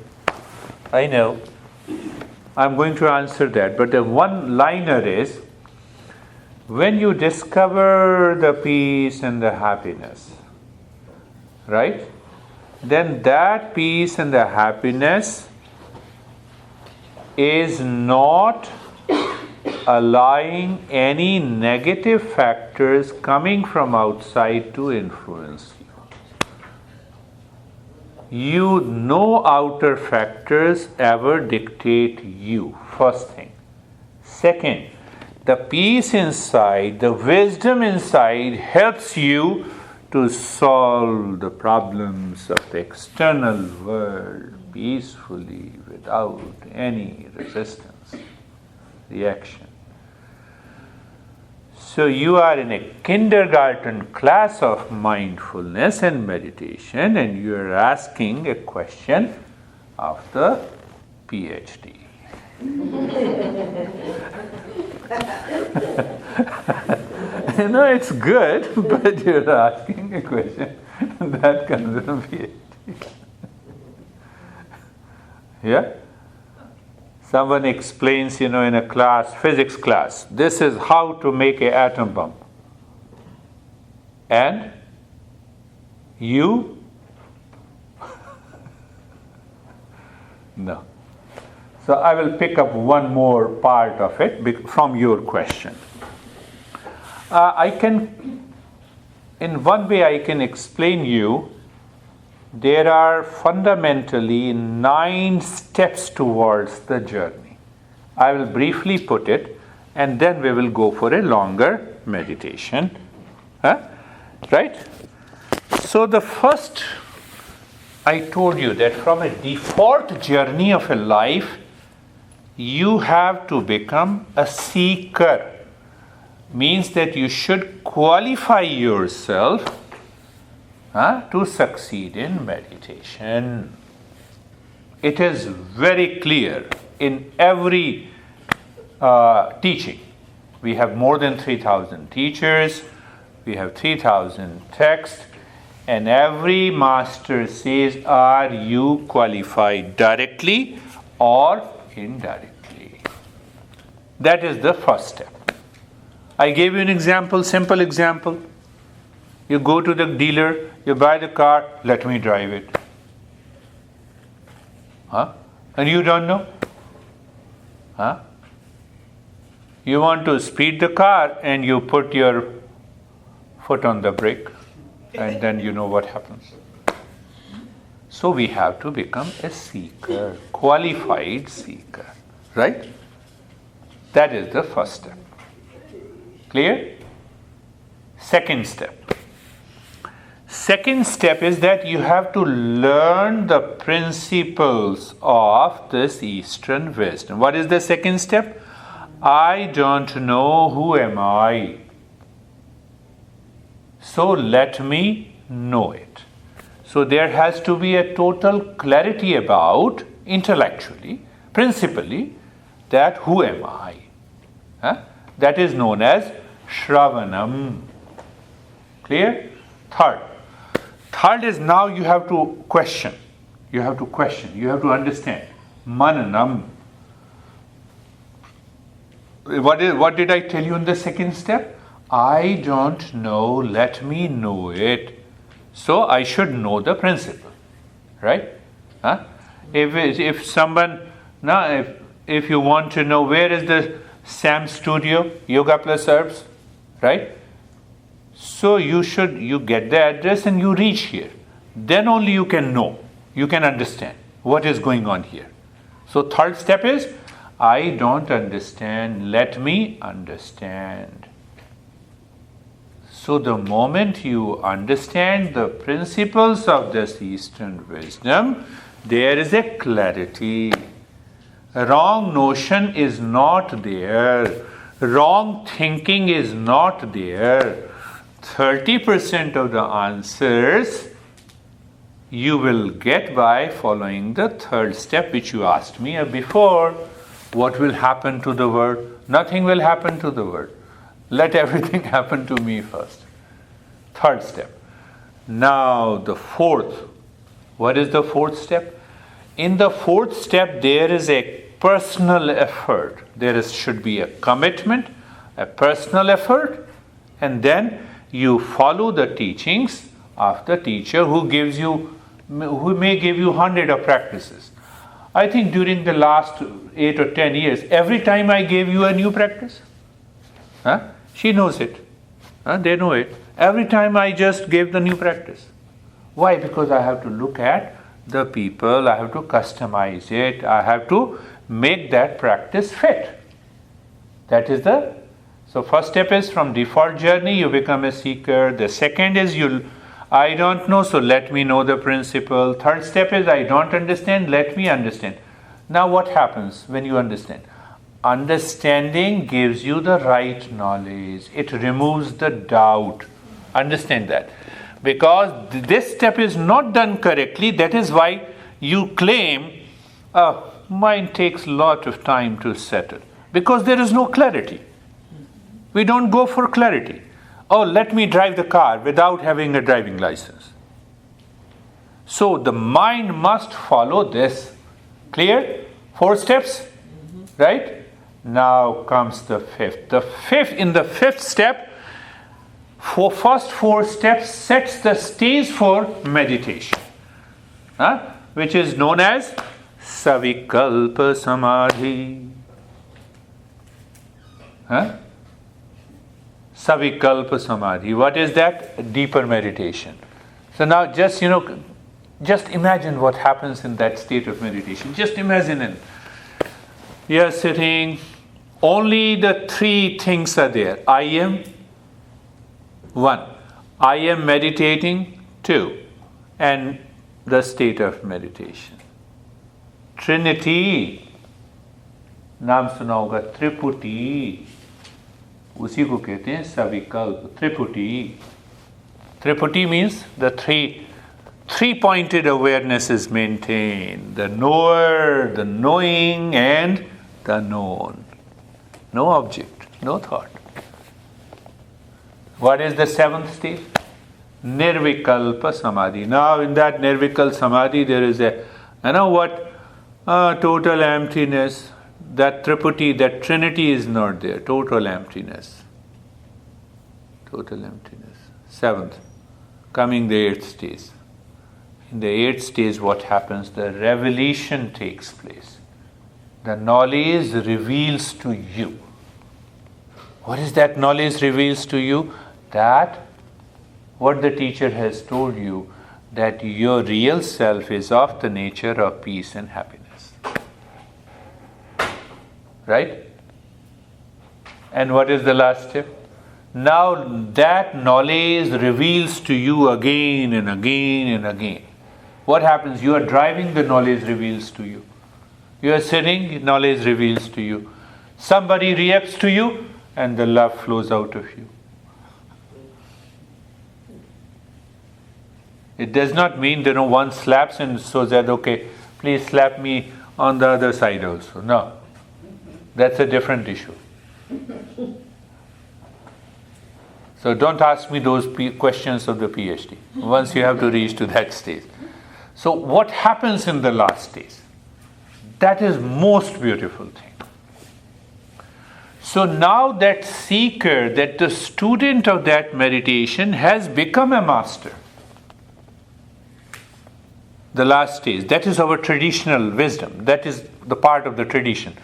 I'm going to answer that. But the one-liner is, when you discover the peace and the happiness, right? Then that peace and the happiness is not allowing any negative factors coming from outside to influence you. No outer factors ever dictate you, first thing. Second, the peace inside, the wisdom inside helps you to solve the problems of the external world peacefully without any resistance, reaction. So you are in a kindergarten class of mindfulness and meditation, and you are asking a question of the PhD. It's good, but you're asking a question that comes from PhD. Yeah? Someone explains, in a class, physics class, this is how to make an atom bomb. And you? No. So I will pick up one more part of it from your question. In one way I can explain you, there are fundamentally 9 steps towards the journey. I will briefly put it, and then we will go for a longer meditation. Right? So the first, I told you that from a default journey of a life, you have to become a seeker. Means that you should qualify yourself to succeed in meditation. It is very clear in every teaching. We have more than 3,000 teachers, we have 3,000 texts, and every master says, are you qualified directly or indirectly? That is the first step. I gave you an example, simple example. You go to the dealer, you buy the car, let me drive it. And you don't know? You want to speed the car and you put your foot on the brake, and then you know what happens. So we have to become a seeker, qualified seeker, right? That is the first step. Clear? Second step. Second step is that you have to learn the principles of this Eastern wisdom. What is the second step? I don't know who am I. So let me know it. So there has to be a total clarity about, intellectually, principally, that who am I? That is known as Shravanam. Clear? Third is now you have to question. You have to understand. Mananam. what did I tell you in the second step? I don't know, let me know it. So I should know the principle, right? Huh? If someone, now if you want to know where is the Sam studio, Yoga Plus Herbs, right? So you get the address and you reach here. Then only you can know, you can understand what is going on here. So third step is, I don't understand, let me understand. So the moment you understand the principles of this Eastern wisdom, there is a clarity. Wrong notion is not there. Wrong thinking is not there. 30% of the answers you will get by following the third step which you asked me before. What will happen to the world? Nothing will happen to the world. Let everything happen to me first. Third step. Now the fourth. What is the fourth step? In the fourth step there is a personal effort. Should be a commitment, a personal effort, and then you follow the teachings of the teacher who may give you 100 of practices. I think during the last 8 or 10 years, every time I gave you a new practice, she knows it. They know it. Every time I just gave the new practice. Why? Because I have to look at the people, I have to customize it, I have to make that practice fit. So first step is from default journey, you become a seeker. The second is I don't know, so let me know the principle. Third step is I don't understand, let me understand. Now what happens when you understand? Understanding gives you the right knowledge. It removes the doubt. Understand that. Because this step is not done correctly, that is why you claim, mine takes a lot of time to settle. Because there is no clarity. We don't go for clarity. Oh, let me drive the car without having a driving license. So the mind must follow this. Clear? 4 steps? Right? Now comes the fifth. In the fifth step, first 4 steps sets the stage for meditation. Which is known as Savikalpa Samadhi. Savikalpa Samadhi. What is that? Deeper meditation. So now just imagine what happens in that state of meditation. Just imagine it. You are sitting, only the 3 things are there. I am, 1. I am meditating, 2. And the state of meditation. Trinity. नाम सुना होगा त्रिपुटी. उसी को कहते हैं सविकल्प. Triputi means the three-pointed awareness is maintained. The knower, the knowing, and the known. No object, no thought. What is the 7th state? Nirvikalpa Samadhi. Now in that Nirvikalpa Samadhi there is total emptiness. That Triputi, that Trinity is not there. Total emptiness. 7th. Coming the 8th stage. In the 8th stage what happens? The revelation takes place. The knowledge reveals to you. What is that knowledge reveals to you? That what the teacher has told you, that your real self is of the nature of peace and happiness. Right? And what is the last step? Now that knowledge reveals to you again and again and again. What happens? You are driving, the knowledge reveals to you. You are sitting, knowledge reveals to you. Somebody reacts to you, and the love flows out of you. It does not mean one slaps and so that, okay, please slap me on the other side also. No. That's a different issue. So don't ask me those questions of the PhD once you have to reach to that stage. So what happens in the last stage? That is most beautiful thing. So now that seeker, that the student of that meditation has become a master. The last stage. That is our traditional wisdom. That is the part of the tradition.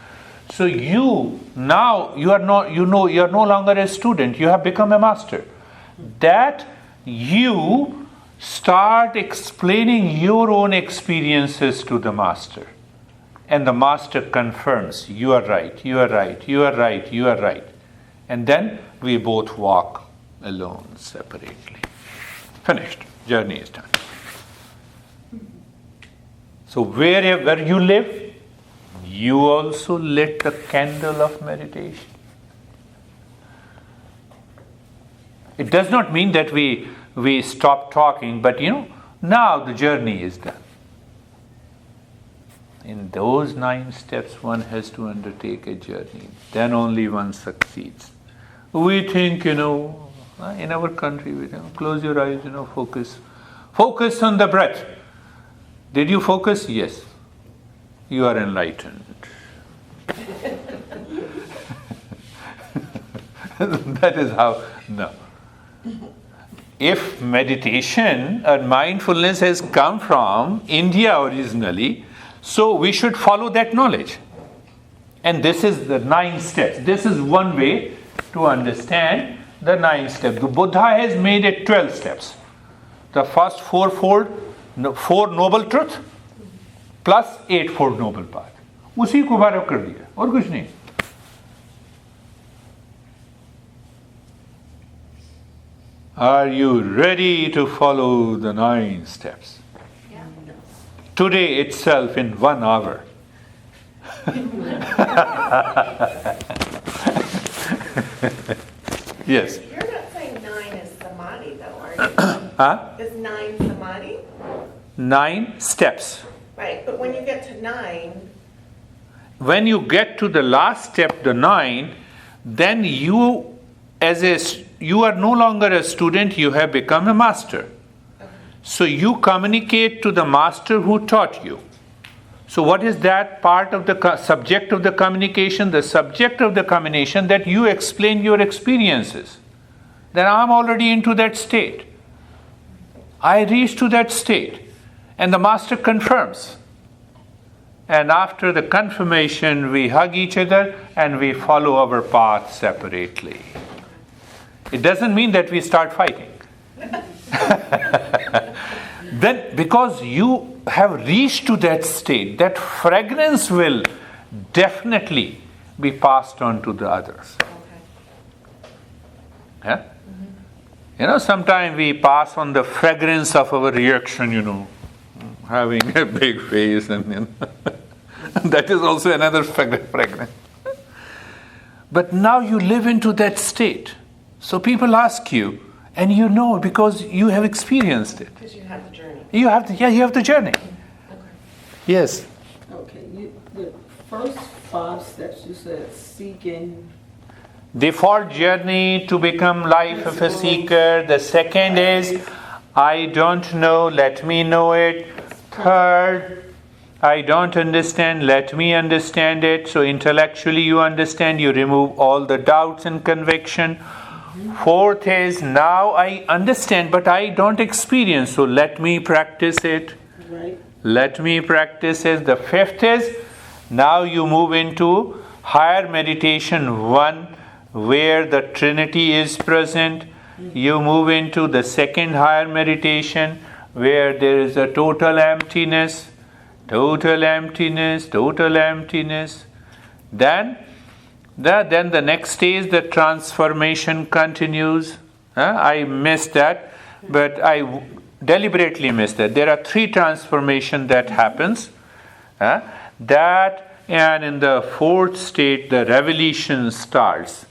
So you are no longer a student. You have become a master. That you start explaining your own experiences to the master. And the master confirms, you are right, you are right, you are right, you are right. And then we both walk alone, separately. Finished. Journey is done. So wherever you live, you also lit the candle of meditation. It does not mean that we stop talking, but now the journey is done. In those 9 steps, one has to undertake a journey. Then only one succeeds. We think, in our country, we close your eyes, focus. Focus on the breath. Did you focus? Yes. You are enlightened. That is how, no. If meditation or mindfulness has come from India originally, so we should follow that knowledge. And this is the 9 steps. This is one way to understand the 9 steps. The Buddha has made it 12 steps. The first 4 noble truth plus 8 noble path. उसी को बारह कर दिया और कुछ नहीं. Are you ready to follow the 9 steps? Yeah. Today itself in 1 hour. Yes. You're not saying 9 is samadhi though, are you? Huh? Is 9 samadhi? 9 steps. Right, but when you get to 9, When you get to the last step, the 9, then you are no longer a student, you have become a master. So you communicate to the master who taught you. So what is that part of the subject of the communication? The subject of the communication that you explain your experiences. Then I'm already into that state. I reach to that state. And the master confirms. And after the confirmation, we hug each other and we follow our path separately. It doesn't mean that we start fighting. Then, because you have reached to that state, that fragrance will definitely be passed on to the others. okay. Yeah? Sometimes we pass on the fragrance of our reaction, having a big face, and that is also another fragrance. But now you live into that state. So people ask you, and because you have experienced it. Because you have the journey. You have the journey. Okay. Yes. Okay, the first 5 steps you said seeking. Default journey to become life of a seeker. The second is, I don't know, let me know it. Third, I don't understand, let me understand it. So intellectually you understand, you remove all the doubts and conviction. Fourth is, now I understand, but I don't experience, so let me practice it. Right. Let me practice it. The fifth is, now you move into higher meditation 1, where the Trinity is present. You move into the second higher meditation, where there is a total emptiness. Total emptiness, total emptiness. Then the next stage, the transformation continues. I missed that, but I deliberately missed that. There are 3 transformations that happens. That, and in the 4th state, the revelation starts.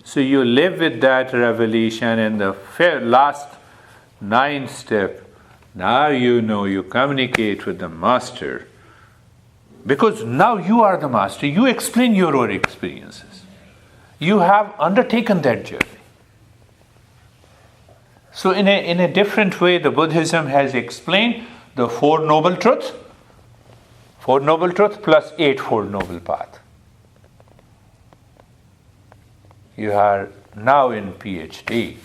So you live with that revelation. In the last 9th step, now you communicate with the master. Because now you are the master. You explain your own experiences. You have undertaken that journey. So in a different way, the Buddhism has explained the 4 noble truths. 4 noble truths plus 8 noble path. You are now in PhD.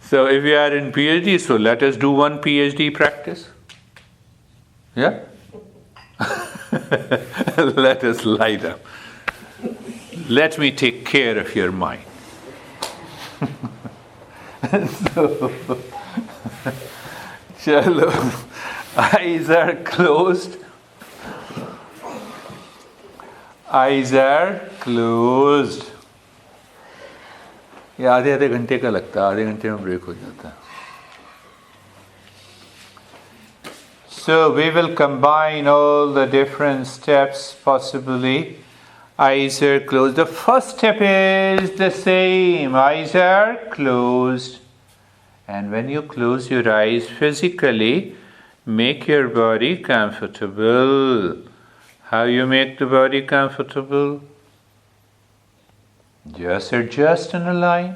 So if you are in PhD, so let us do one PhD practice. Yeah? Let us lie down. Let me take care of your mind. So, chalo, eyes are closed. Eyes are closed. ये आधे घंटे का लगता है, आधे घंटे में break हो जाता है. So we will combine all the different steps possibly. Eyes are closed. The first step is the same. Eyes are closed. And when you close your eyes physically, make your body comfortable. How you make the body comfortable? Just adjust in a line.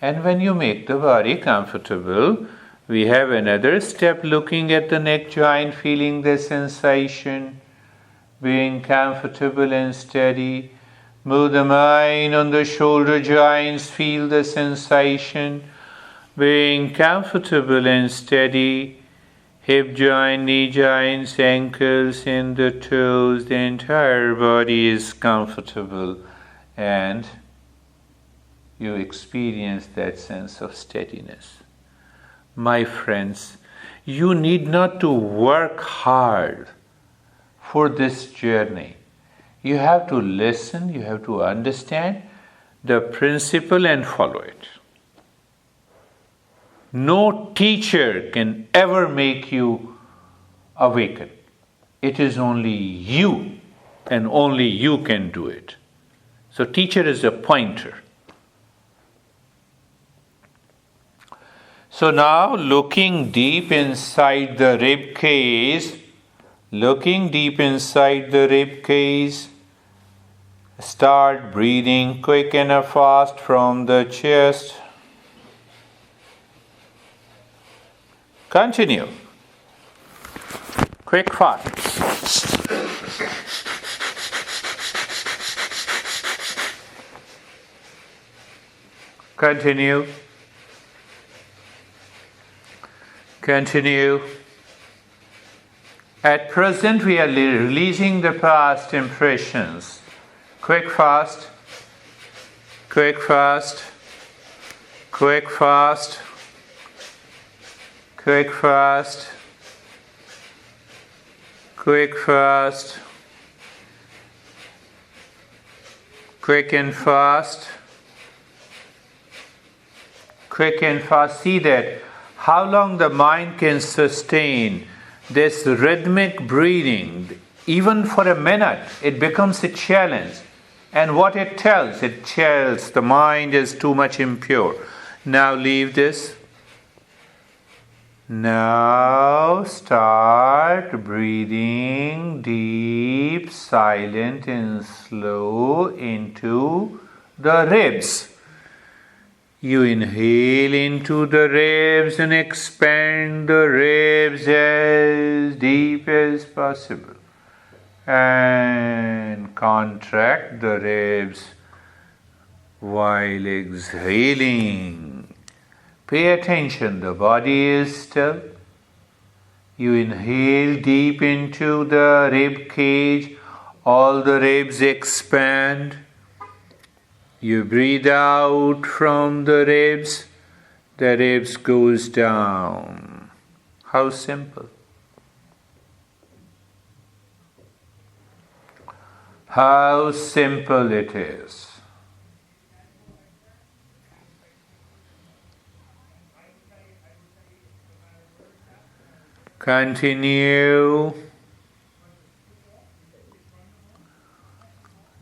And when you make the body comfortable, we have another step, looking at the neck joint, feeling the sensation, being comfortable and steady. Move the mind on the shoulder joints, feel the sensation, being comfortable and steady. Hip joint, knee joints, ankles, and the toes, the entire body is comfortable, and you experience that sense of steadiness. My friends, you need not to work hard for this journey. You have to listen, you have to understand the principle and follow it. No teacher can ever make you awaken. It is only you, and only you can do it. So teacher is a pointer. So now looking deep inside the rib cage, start breathing quick and fast from the chest. Continue. Quick, fast. Continue. At present, we are releasing the past impressions. Quick, fast. Quick, fast. Quick, fast. Quick, fast. Quick, fast. Quick and fast. Quick and fast. See that how long the mind can sustain this rhythmic breathing. Even for a minute, it becomes a challenge. And what it tells the mind is too much impure. Now leave this. Now start breathing deep, silent and slow into the ribs. You inhale into the ribs and expand the ribs as deep as possible. And contract the ribs while exhaling. Pay attention, the body is still. You inhale deep into the rib cage, all the ribs expand. You breathe out from the ribs goes down. How simple. How simple it is. Continue.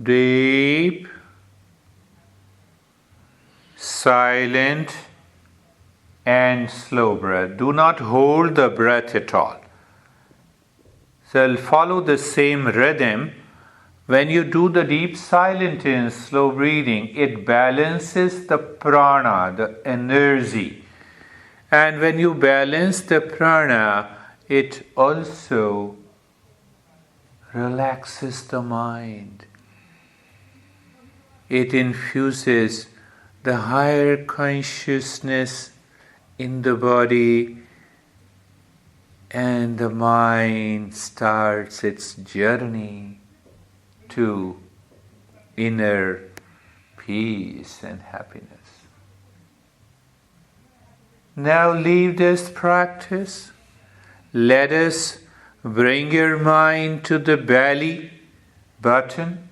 Deep, silent and slow breath. Do not hold the breath at all. So follow the same rhythm. When you do the deep, silent and slow breathing, it balances the prana, the energy. And when you balance the prana, it also relaxes the mind. It infuses the higher consciousness in the body, and the mind starts its journey to inner peace and happiness. Now leave this practice. Let us bring your mind to the belly button.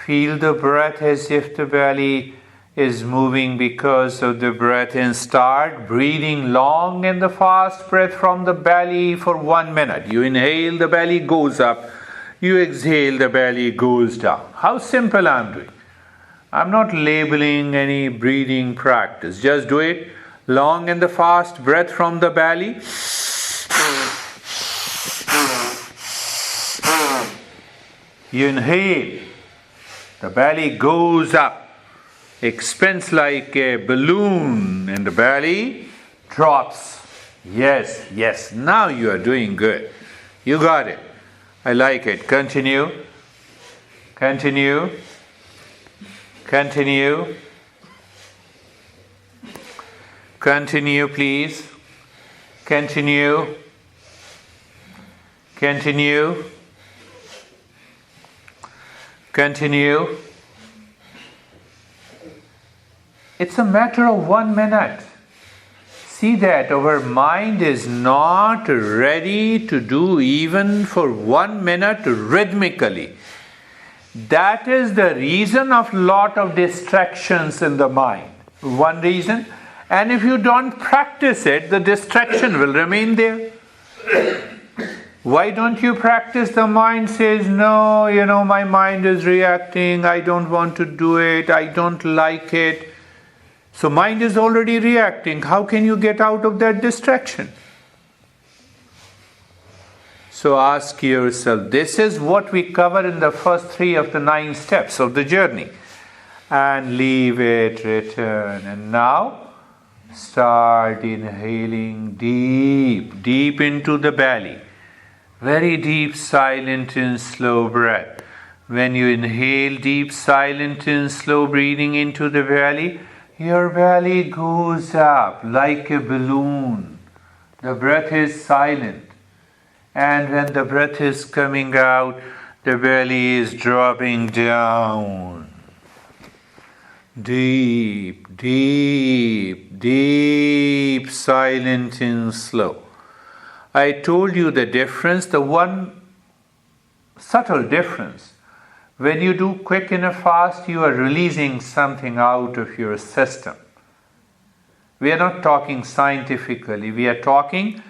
Feel the breath as if the belly is moving because of the breath, and start breathing long and the fast breath from the belly for 1 minute. You inhale, the belly goes up. You exhale, the belly goes down. How simple I'm doing. I'm not labeling any breathing practice. Just do it. Long and the fast breath from the belly. You inhale, the belly goes up, expands like a balloon, and the belly drops. Yes, yes, now you are doing good. You got it. I like it. Continue. Continue. Continue. Continue, please. Continue. Continue. Continue. It's a matter of 1 minute. See that our mind is not ready to do even for 1 minute rhythmically. That is the reason of lot of distractions in the mind. One reason. And if you don't practice it, the distraction will remain there. Why don't you practice? The mind says, no, my mind is reacting, I don't want to do it, I don't like it. So mind is already reacting. How can you get out of that distraction? So ask yourself, this is what we cover in the first 3 of the 9 steps of the journey. And leave it, return. And now, start inhaling deep, deep into the belly. Very deep, silent and slow breath. When you inhale deep, silent and slow breathing into the belly, your belly goes up like a balloon. The breath is silent. And when the breath is coming out, the belly is dropping down. Deep, deep, deep, silent and slow. I told you the difference, the one subtle difference. When you do quick and a fast, you are releasing something out of your system. We are not talking scientifically, we are talking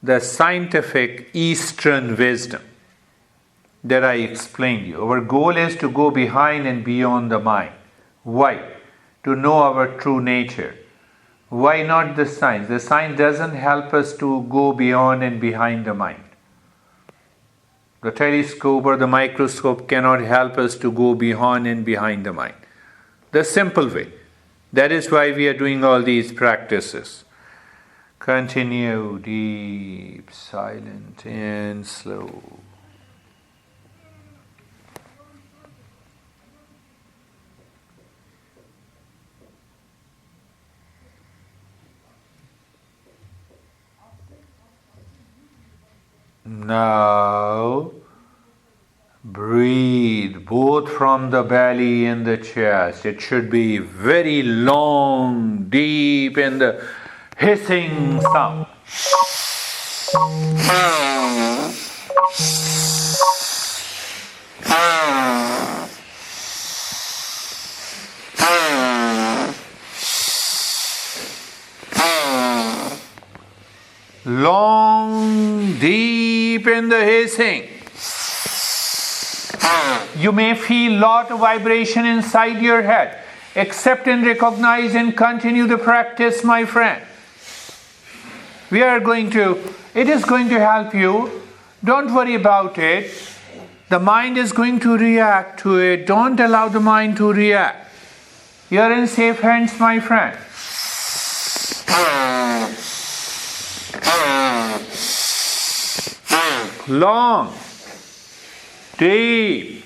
the scientific Eastern wisdom that I explained you. Our goal is to go behind and beyond the mind. Why? To know our true nature. Why not the science? The science doesn't help us to go beyond and behind the mind. The telescope or the microscope cannot help us to go beyond and behind the mind. The simple way. That is why we are doing all these practices. Continue deep, silent and slow. Now, breathe both from the belly and the chest. It should be very long, deep, and the hissing sound. Long, deep in the hissing. You may feel lot of vibration inside your head. Accept and recognize and continue the practice, my friend. It is going to help you. Don't worry about it. The mind is going to react to it. Don't allow the mind to react. You are in safe hands, my friend. long, deep,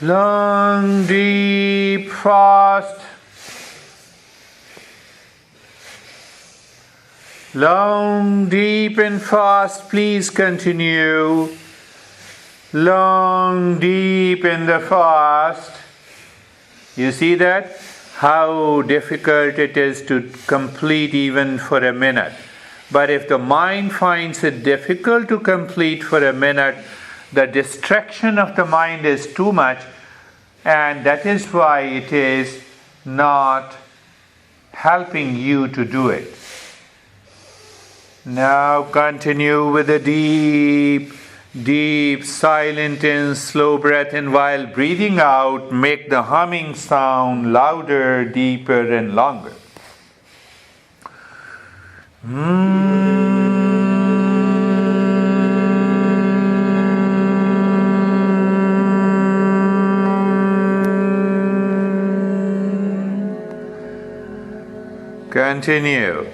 long, deep, fast, long, deep and fast. Please continue. Long, deep and the fast. You see that? How difficult it is to complete even for a minute. But if the mind finds it difficult to complete for a minute, the distraction of the mind is too much, and that is why it is not helping you to do it. Now continue with a deep, deep, silent and slow breath, and while breathing out, make the humming sound louder, deeper and longer. Continue.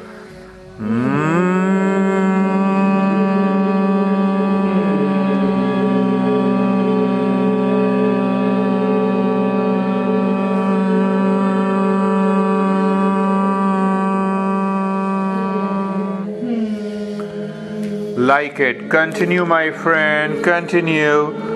Like it. Continue, my friend. Continue.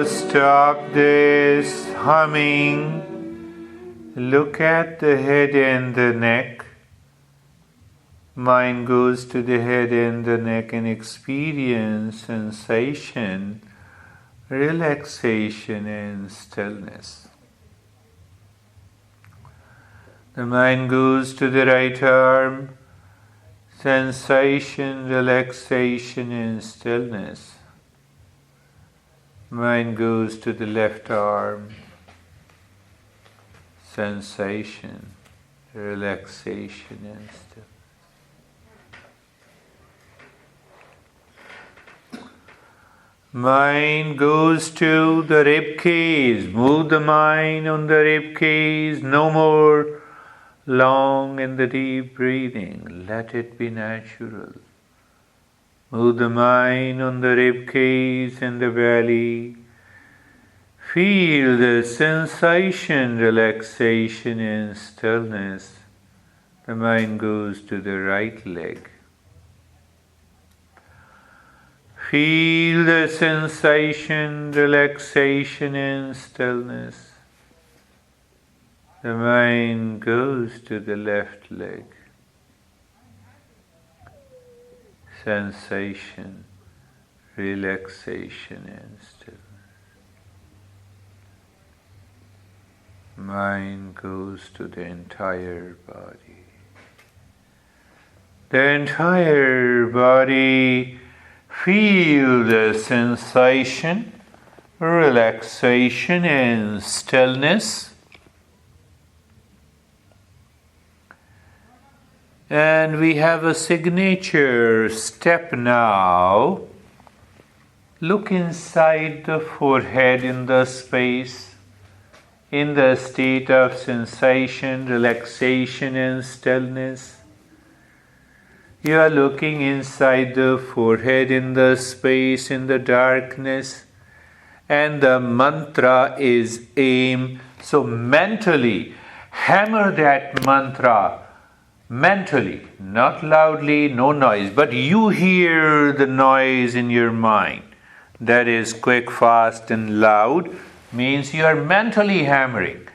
Stop this humming. Look at the head and the neck. Mind goes to the head and the neck and experience sensation, relaxation and stillness. The mind goes to the right arm, sensation, relaxation and stillness. Mind goes to the left arm, sensation, relaxation and stillness. Mind goes to the rib cage. Move the mind on the rib cage. No more long and the deep breathing. Let it be natural. Move the mind on the rib cage and the belly. Feel the sensation, relaxation and stillness. The mind goes to the right leg. Feel the sensation, relaxation and stillness. The mind goes to the left leg. Sensation, relaxation and stillness. Mind goes to the entire body. The entire body, feel the sensation, relaxation and stillness. And we have a signature step now. Look inside the forehead in the space. In the state of sensation, relaxation and stillness. You are looking inside the forehead in the space, in the darkness. And the mantra is aim. So mentally, hammer that mantra. Mentally, not loudly, no noise. But you hear the noise in your mind. That is quick, fast and loud. Means you are mentally hammering.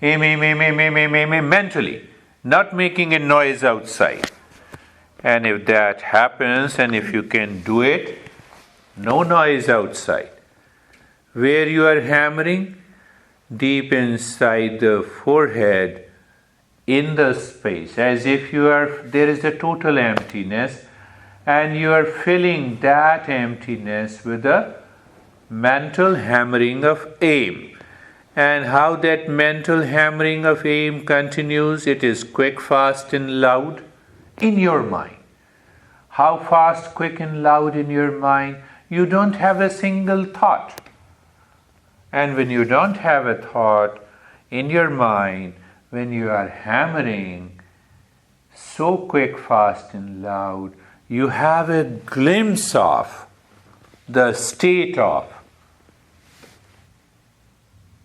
Mentally, not making a noise outside. And if that happens, and if you can do it, no noise outside. Where you are hammering? Deep inside the forehead, in the space, as if there is a total emptiness, and you are filling that emptiness with a mental hammering of aim. And how that mental hammering of aim continues, it is quick, fast and loud in your mind. How fast, quick and loud in your mind? You don't have a single thought. And when you don't have a thought in your mind, when you are hammering so quick, fast and loud, you have a glimpse of the state of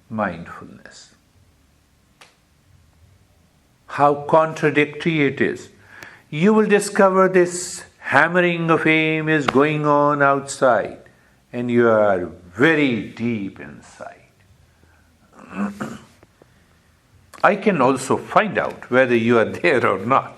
mindfulness. How contradictory it is. You will discover this hammering of aim is going on outside, and you are very deep inside. I can also find out whether you are there or not.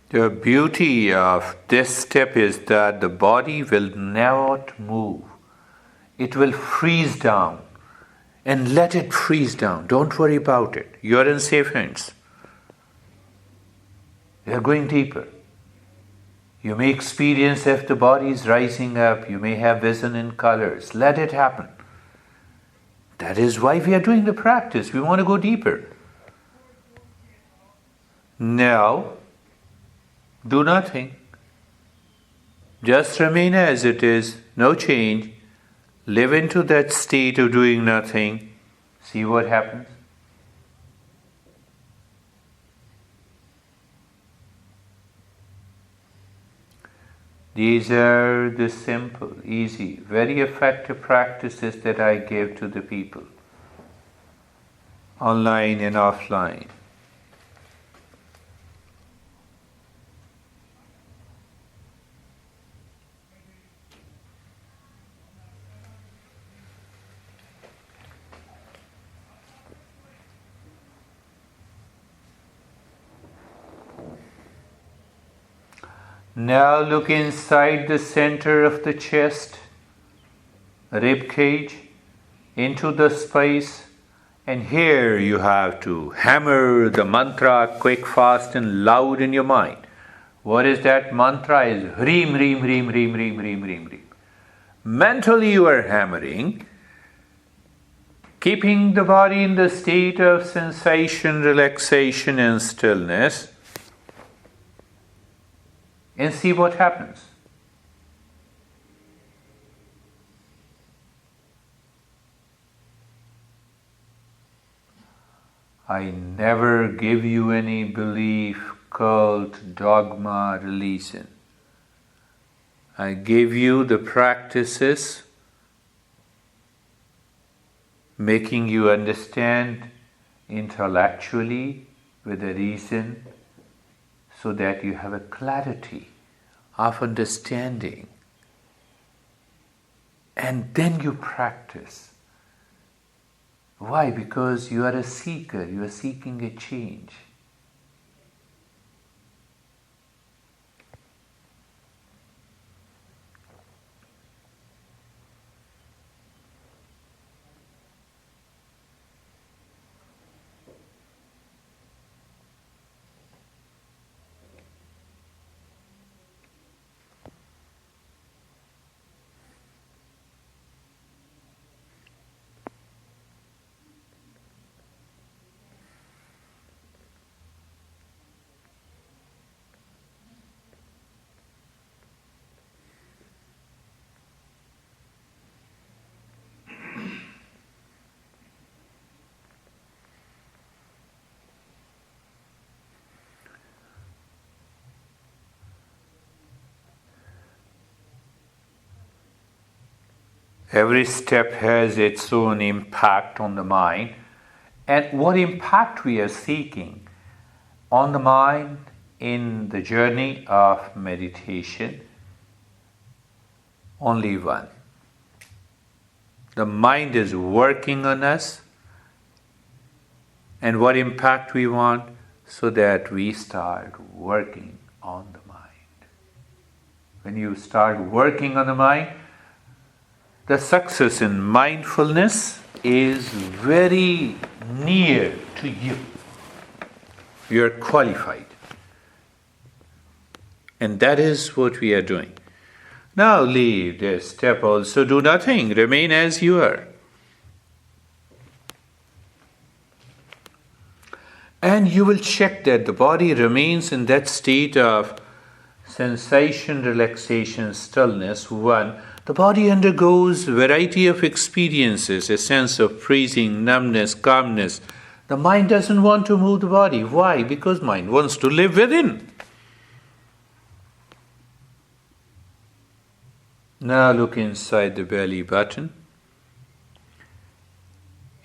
The beauty of this step is that the body will not move. It will freeze down. And let it freeze down. Don't worry about it. You are in safe hands. You are going deeper. You may experience if the body is rising up. You may have vision in colors. Let it happen. That is why we are doing the practice. We want to go deeper. Now, do nothing. Just remain as it is, no change. Live into that state of doing nothing. See what happens. These are the simple, easy, very effective practices that I give to the people, online and offline. Now look inside the center of the chest, rib cage, into the space, and here you have to hammer the mantra quick, fast and loud in your mind. What is that mantra? Is Hreem, Hreem, Hreem, Hreem, Hreem, Hreem, Hreem, Hreem. Mentally you are hammering, keeping the body in the state of sensation, relaxation and stillness, and see what happens. I never give you any belief, cult, dogma, religion. I give you the practices making you understand intellectually with a reason so that you have a clarity of understanding. And then you practice. Why? Because you are a seeker, you are seeking a change. Every step has its own impact on the mind. And what impact we are seeking on the mind in the journey of meditation? Only one. The mind is working on us, and what impact we want? So that we start working on the mind. When you start working on the mind, the success in mindfulness is very near to you. You are qualified. And that is what we are doing. Now leave this step also, do nothing, remain as you are. And you will check that the body remains in that state of sensation, relaxation, stillness. One, the body undergoes variety of experiences, a sense of freezing, numbness, calmness. The mind doesn't want to move the body. Why? Because mind wants to live within. Now look inside the belly button.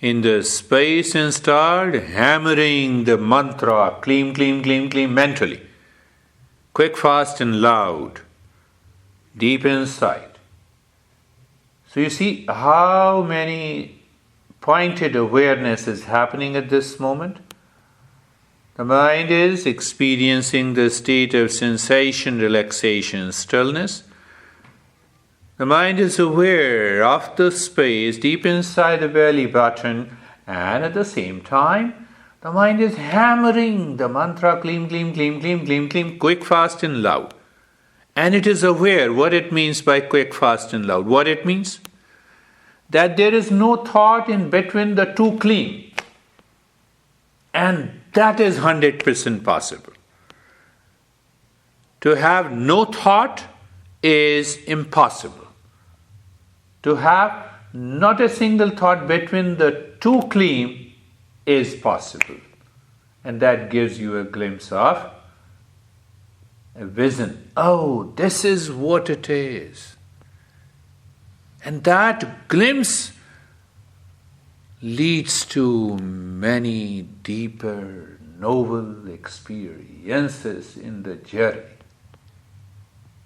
In the space and start hammering the mantra, clean, clean, clean, clean, mentally. Quick, fast and loud. Deep inside. So you see how many pointed awareness is happening at this moment? The mind is experiencing the state of sensation, relaxation, stillness. The mind is aware of the space deep inside the belly button, and at the same time, the mind is hammering the mantra, clean, clean, clean, clean, clean, clean, quick, fast and loud. And it is aware what it means by quick, fast and loud. What it means? That there is no thought in between the two clean. And that is 100% possible. To have no thought is impossible. To have not a single thought between the two clean is possible. And that gives you a glimpse of a vision. Oh, this is what it is. And that glimpse leads to many deeper, noble experiences in the journey.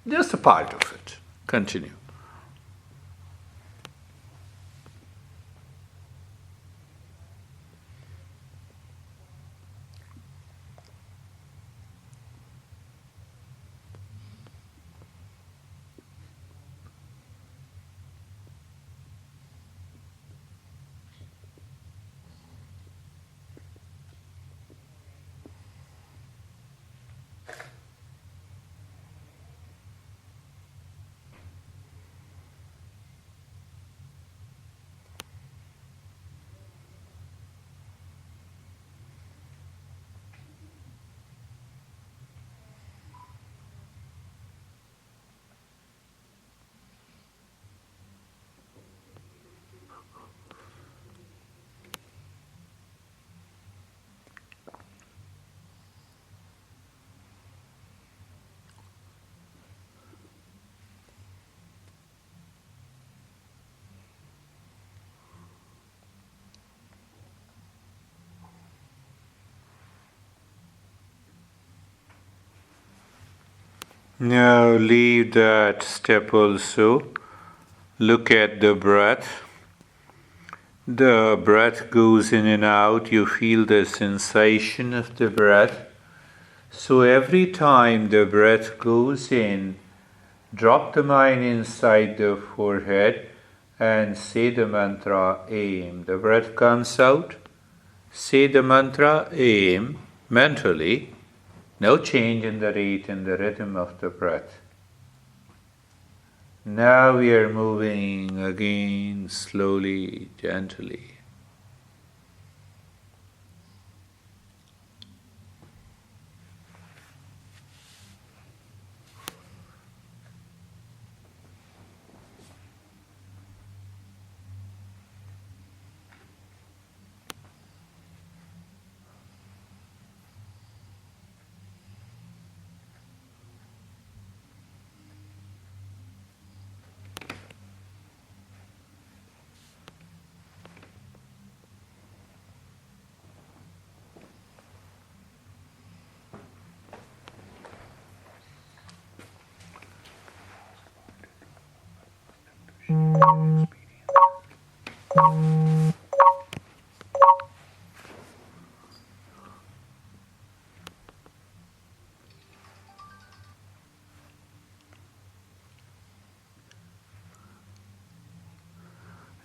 Just a part of it. Continue. Now leave that step also. Look at the breath. The breath goes in and out. You feel the sensation of the breath. So every time the breath goes in, drop the mind inside the forehead and say the mantra aim. The breath comes out. Say the mantra aim mentally. No change in the rate and the rhythm of the breath. Now we are moving again slowly, gently.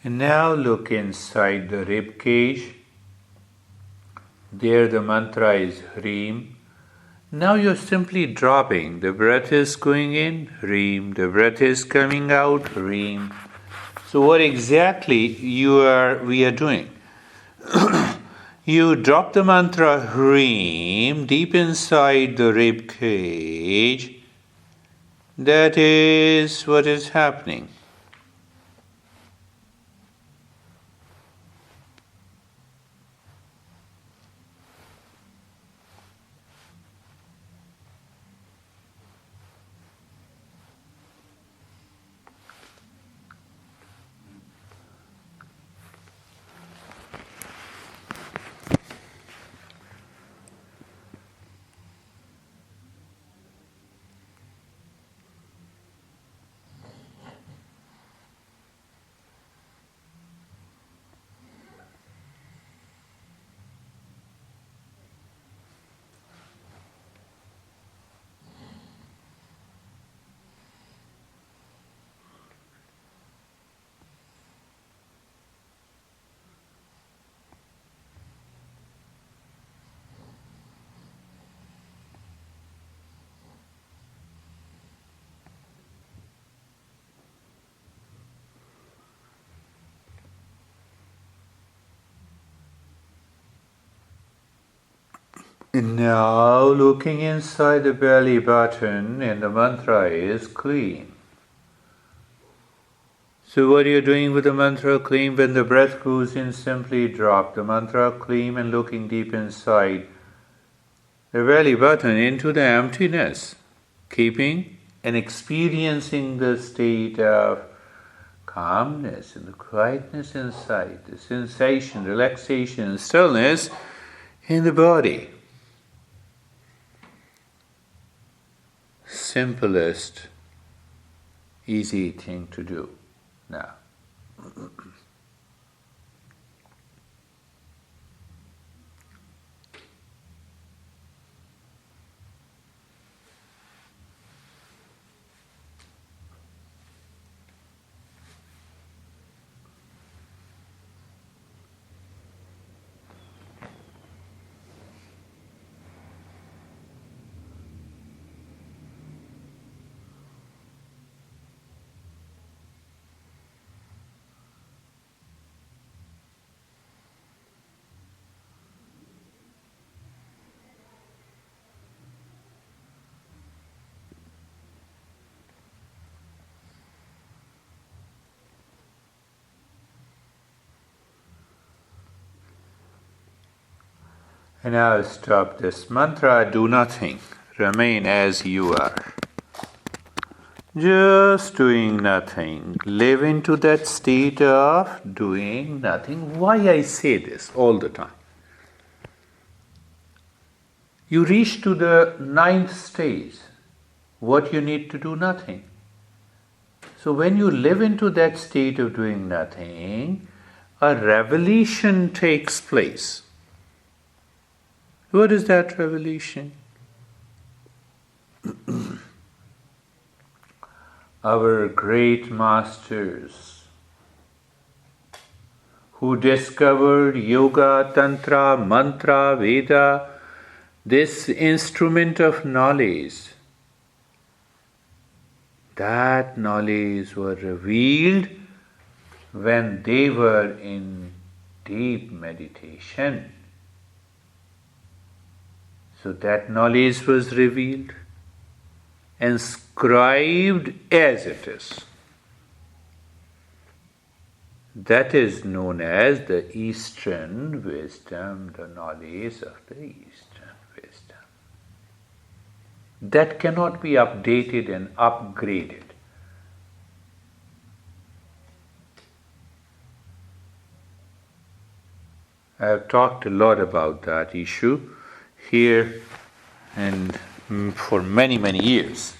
And now look inside the rib cage. There the mantra is Hreem. Now you're simply dropping. The breath is going in, Hreem. The breath is coming out, Hreem. So what exactly we are doing? You drop the mantra Hreem deep inside the rib cage. That is what is happening. And now looking inside the belly button, and the mantra is clean. So what are you doing with the mantra clean? When the breath goes in, simply drop the mantra clean and looking deep inside the belly button into the emptiness, keeping and experiencing the state of calmness and the quietness inside, the sensation, relaxation, and stillness in the body. Simplest, easy thing to do now. And now stop this mantra, do nothing, remain as you are. Just doing nothing. Live into that state of doing nothing. Why I say this all the time? You reach to the 9th stage. What you need to do? Nothing. So when you live into that state of doing nothing, a revelation takes place. What is that revelation? Our great masters who discovered yoga, tantra, mantra, Veda, this instrument of knowledge, that knowledge was revealed when they were in deep meditation. So that knowledge was revealed, inscribed as it is. That is known as the Eastern wisdom, the knowledge of the Eastern wisdom. That cannot be updated and upgraded. I have talked a lot about that issue here and for many, many years.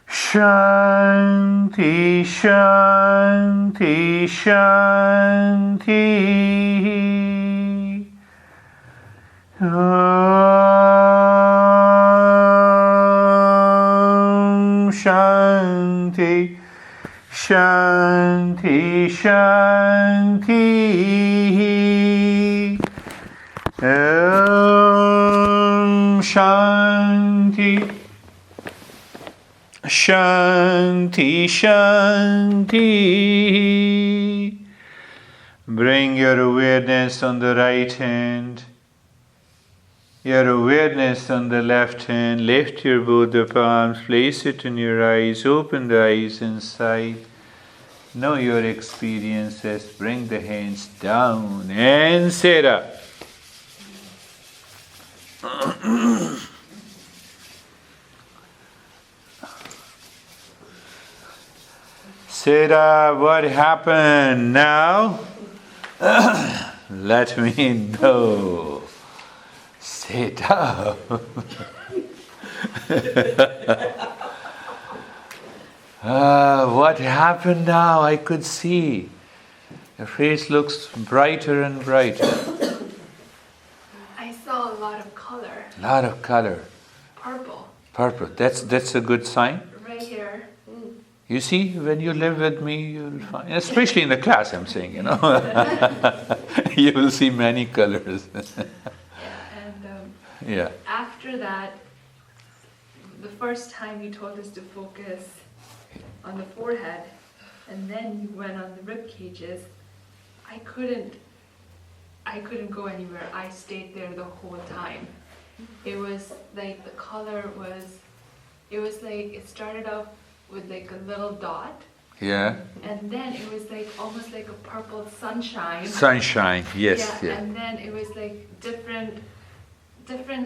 Shanti, Shanti, Shanti. Shanti, Shanti, Shanti. Shanti, Shanti, Shanti. Bring your awareness on the right hand, your awareness on the left hand. Lift your both the palms, place it in your eyes, open the eyes inside. Know your experiences, bring the hands down and sit up. Sit up, what happened now? Let me know. Sit up. What happened now? I could see. Your face looks brighter and brighter. I saw a lot of color. A lot of color. Purple. Purple. That's a good sign. Right here. You see, when you live with me, you'll find, especially in the class, I'm saying, you will see many colors. Yeah. After that, the first time you told us to focus on the forehead, and then you went on the rib cages, I couldn't go anywhere. I stayed there the whole time. It was like the color was, it started off with like a little dot. Yeah. And then it was like almost like a purple sunshine. Sunshine, yes. Yeah. And then it was like different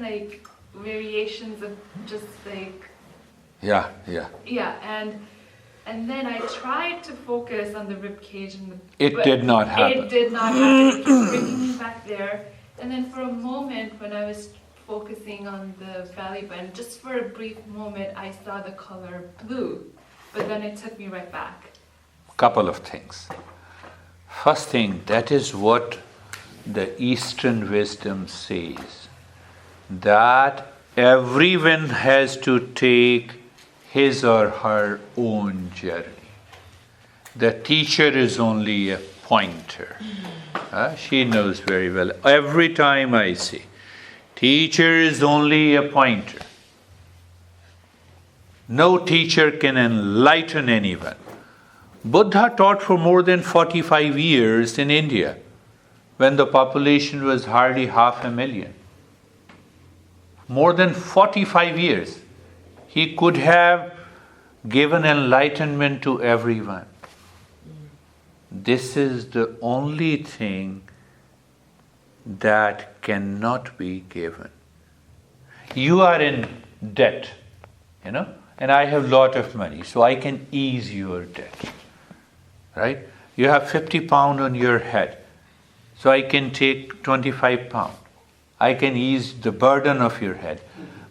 like variations of just like. Yeah. Yeah, and then I tried to focus on the rib cage It did not happen. It did not happen. It kept bringing me back there. And then for a moment when I was focusing on the belly button, just for a brief moment, I saw the color blue, but then it took me right back. Couple of things. First thing, that is what the Eastern wisdom says, that everyone has to take his or her own journey. The teacher is only a pointer. She knows very well. Every time I say, teacher is only a pointer. No teacher can enlighten anyone. Buddha taught for more than 45 years in India, when the population was hardly 500,000. More than 45 years. He could have given enlightenment to everyone. This is the only thing that cannot be given. You are in debt, and I have lot of money, so I can ease your debt. right? You have 50 pounds on your head. So I can take 25 pounds. I can ease the burden of your head.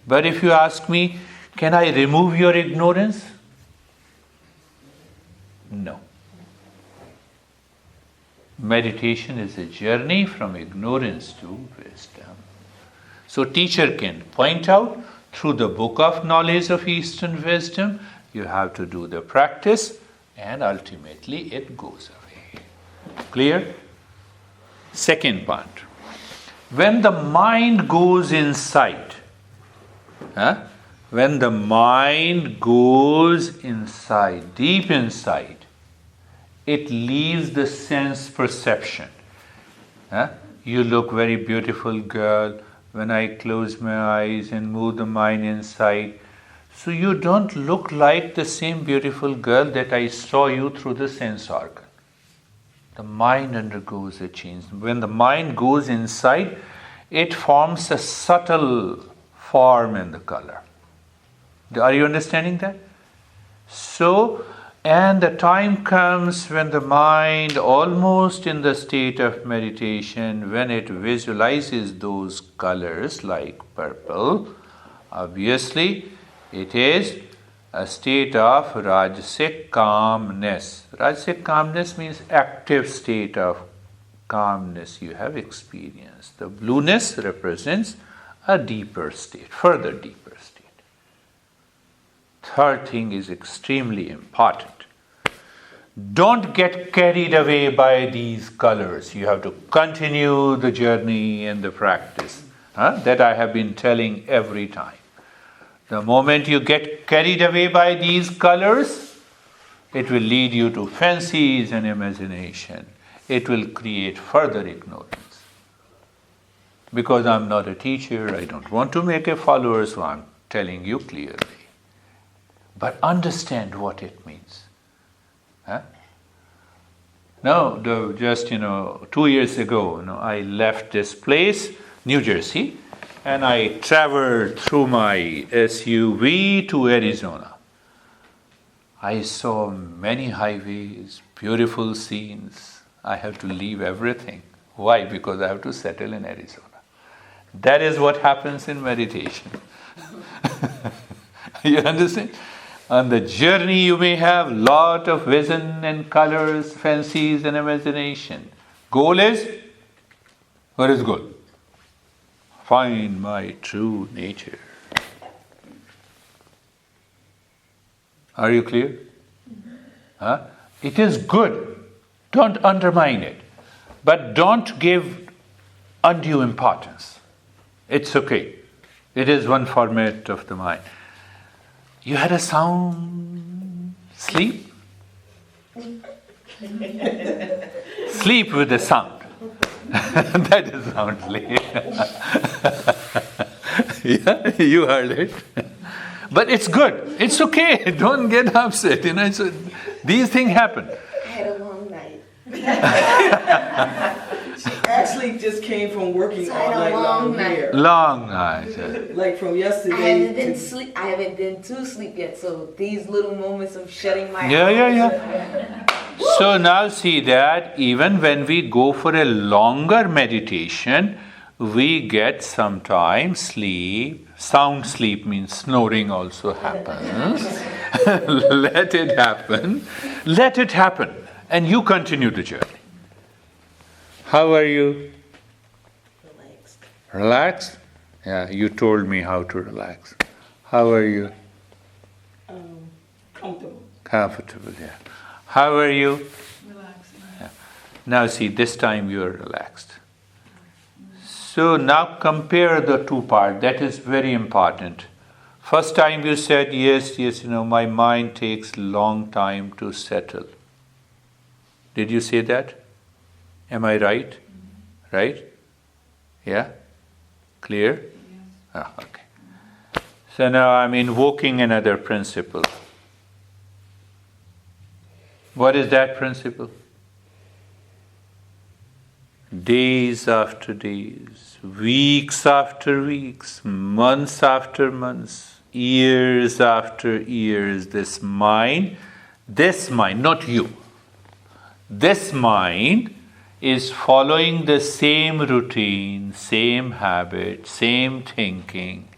But if you ask me, can I remove your ignorance? No. Meditation is a journey from ignorance to wisdom. So teacher can point out through the book of knowledge of Eastern wisdom, you have to do the practice and ultimately it goes away. Clear? Second part. When the mind goes inside, when the mind goes inside, deep inside, it leaves the sense perception. You look very beautiful girl. When I close my eyes and move the mind inside, so you don't look like the same beautiful girl that I saw you through the sense organ. The mind undergoes a change. When the mind goes inside, it forms a subtle form in the color. Are you understanding that? So, and the time comes when the mind, almost in the state of meditation, when it visualizes those colors like purple, obviously it is a state of rajasic calmness. Rajasic calmness means active state of calmness you have experienced. The blueness represents a deeper state, further deeper state. Third thing is extremely important. Don't get carried away by these colors. You have to continue the journey and the practice. That I have been telling every time. The moment you get carried away by these colors, it will lead you to fancies and imagination. It will create further ignorance. Because I'm not a teacher, I don't want to make a follower, so I'm telling you clearly. But understand what it means. No, just 2 years ago, I left this place, New Jersey, and I traveled through my SUV to Arizona. I saw many highways, beautiful scenes. I have to leave everything. Why? Because I have to settle in Arizona. That is what happens in meditation. You understand? On the journey you may have lot of vision and colors, fancies and imagination. Goal is, what is goal? Find my true nature. Are you clear? It is good. Don't undermine it. But don't give undue importance. It's okay. It is one format of the mind. You had a sound sleep? Sleep with a sound. That is sound sleep. Yeah, you heard it. But it's good. It's okay. Don't get upset. So these things happen. I had a long night. She actually just came from working all night long here. Long night. Like from yesterday. I haven't been to sleep yet, so these little moments of shutting my eyes. Yeah. So now see that even when we go for a longer meditation, we get sometimes sleep. Sound sleep means snoring also happens. Let it happen. Let it happen. And you continue the journey. How are you? Relaxed. Relaxed? Yeah, you told me how to relax. How are you? Comfortable. Comfortable, yeah. How are you? Relaxing. Yeah. Now see, this time you are relaxed. So now compare the two parts. That is very important. First time you said, yes, my mind takes long time to settle. Did you say that? Am I right? Right? Yeah? Clear? Yes. Okay. So now I'm invoking another principle. What is that principle? Days after days, weeks after weeks, months after months, years after years, this mind, not you, This mind is following the same routine, same habit, same thinking,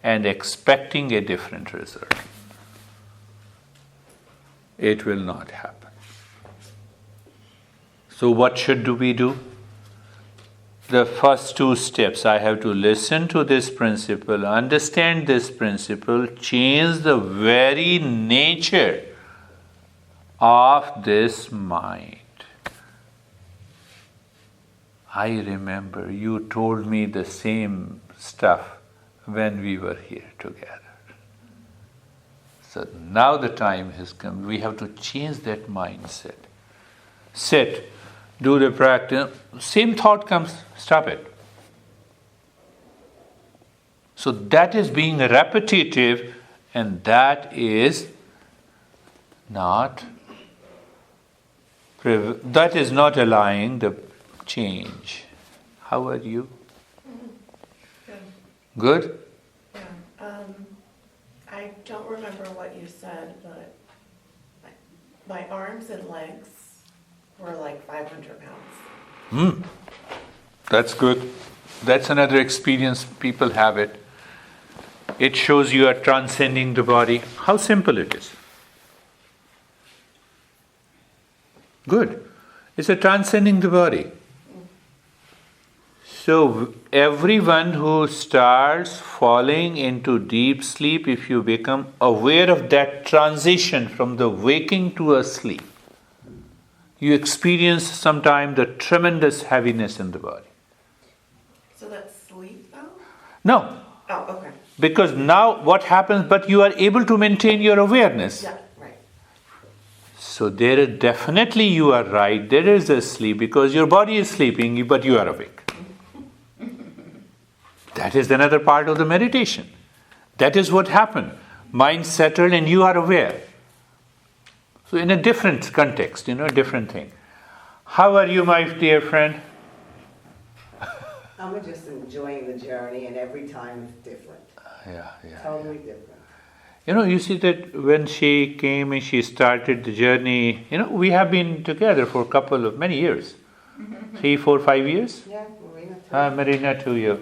and expecting a different result. It will not happen. So what should we do? The first two steps, I have to listen to this principle, understand this principle, change the very nature of this mind. I remember you told me the same stuff when we were here together. So now the time has come. We have to change that mindset. Sit, do the practice. Same thought comes, stop it. So that is being repetitive, and that is not allowing the change. How are you? Good? Yeah. I don't remember what you said, but my arms and legs were like 500 pounds. That's good. That's another experience people have it. It shows you are transcending the body. How simple it is. Good. It's a transcending the body. So everyone who starts falling into deep sleep, if you become aware of that transition from the waking to a sleep, you experience sometimes the tremendous heaviness in the body. So that's sleep though? No. Oh, okay. Because now what happens, but you are able to maintain your awareness. Yeah, right. So there is definitely, you are right, there is a sleep because your body is sleeping, but you are awake. That is another part of the meditation. That is what happened. Mind settled and you are aware. So in a different context, a different thing. How are you, my dear friend? I'm just enjoying the journey, and every time it's different. Yeah. Totally different. You see that when she came and she started the journey, we have been together for many years. 3, 4, 5 years? Yeah, Marina too. Marina, 2 years.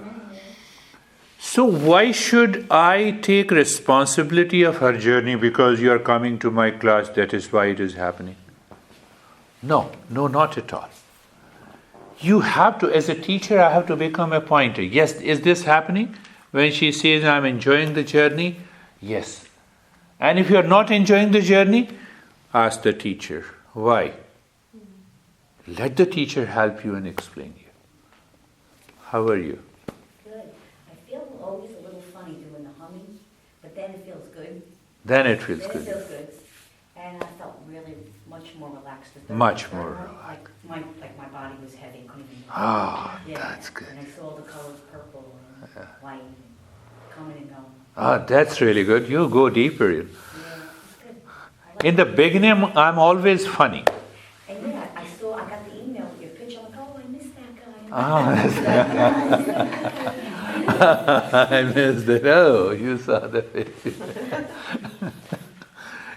So why should I take responsibility of her journey because you are coming to my class, that is why it is happening? No, not at all. You have to, as a teacher, I have to become a pointer. Yes, is this happening? When she says, I'm enjoying the journey, yes. And if you are not enjoying the journey, ask the teacher. Why? Let the teacher help you and explain you. How are you? Good. I feel always a little funny doing the humming, but then it feels good. Then it feels Then good. it feels good. And I felt really much more relaxed. Much more relaxed. Like my body was heavy. Couldn't even That's good. And I saw the colors purple and white coming and going. That's really good. You go deeper. Yeah, it's good. In the beginning, I'm always funny. And I got the email with your picture. I'm like, oh, I missed that guy. I missed it. Oh, you saw the picture.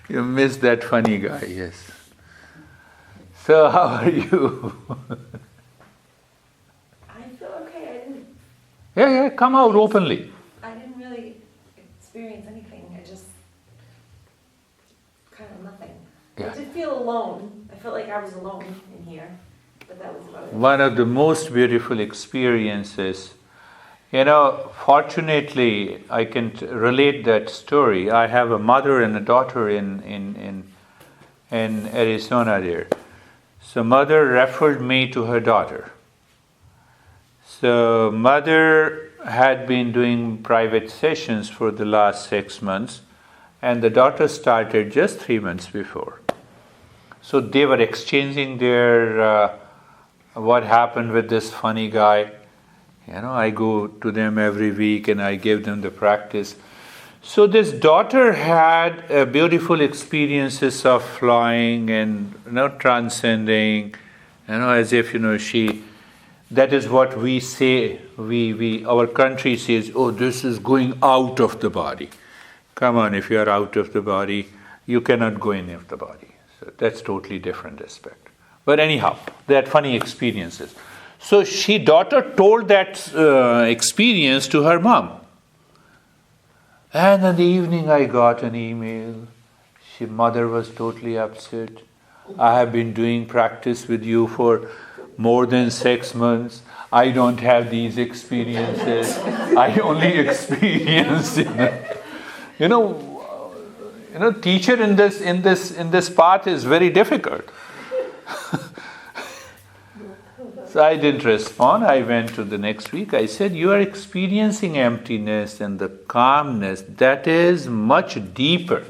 You missed that funny guy, yes. So how are you? I feel okay. I didn't Yeah, come out openly. I didn't really experience anything. I just kind of nothing. Yeah. I did feel alone. I felt like I was alone in here, but that was about it. One of the most beautiful experiences. Fortunately, I can relate that story. I have a mother and a daughter in Arizona there. So mother referred me to her daughter. So mother had been doing private sessions for the last 6 months, and the daughter started just 3 months before. So they were exchanging their what happened with this funny guy. I go to them every week and I give them the practice. So this daughter had beautiful experiences of flying and transcending, as if she. That is what we say. Our country says, "Oh, this is going out of the body." Come on, if you are out of the body, you cannot go in of the body. So that's totally different aspect. But anyhow, they had funny experiences. So daughter told that experience to her mom. And in the evening I got an email. Mother was totally upset. I have been doing practice with you for more than 6 months. I don't have these experiences. I only experience, teacher in this path is very difficult. So I didn't respond. I went to the next week. I said, you are experiencing emptiness and the calmness that is much deeper.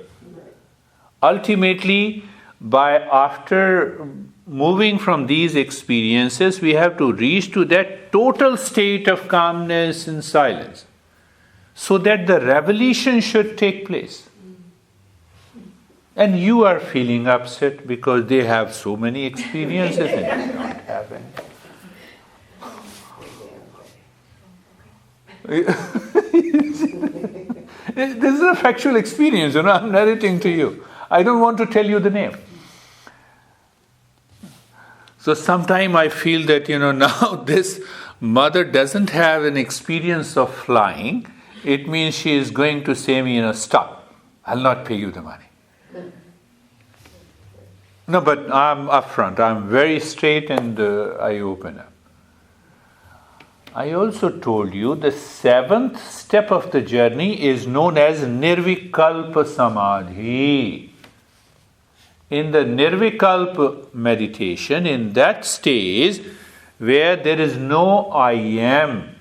Ultimately, after moving from these experiences, we have to reach to that total state of calmness and silence, so that the revelation should take place. And you are feeling upset because they have so many experiences and you don't have any. This is a factual experience, I'm narrating to you. I don't want to tell you the name. So sometime I feel that, now this mother doesn't have an experience of flying. It means she is going to say me, stop. I'll not pay you the money. No, but I'm upfront. I'm very straight and I open up. I also told you the 7th step of the journey is known as Nirvikalpa Samadhi. In the Nirvikalpa meditation, in that stage where there is no I am,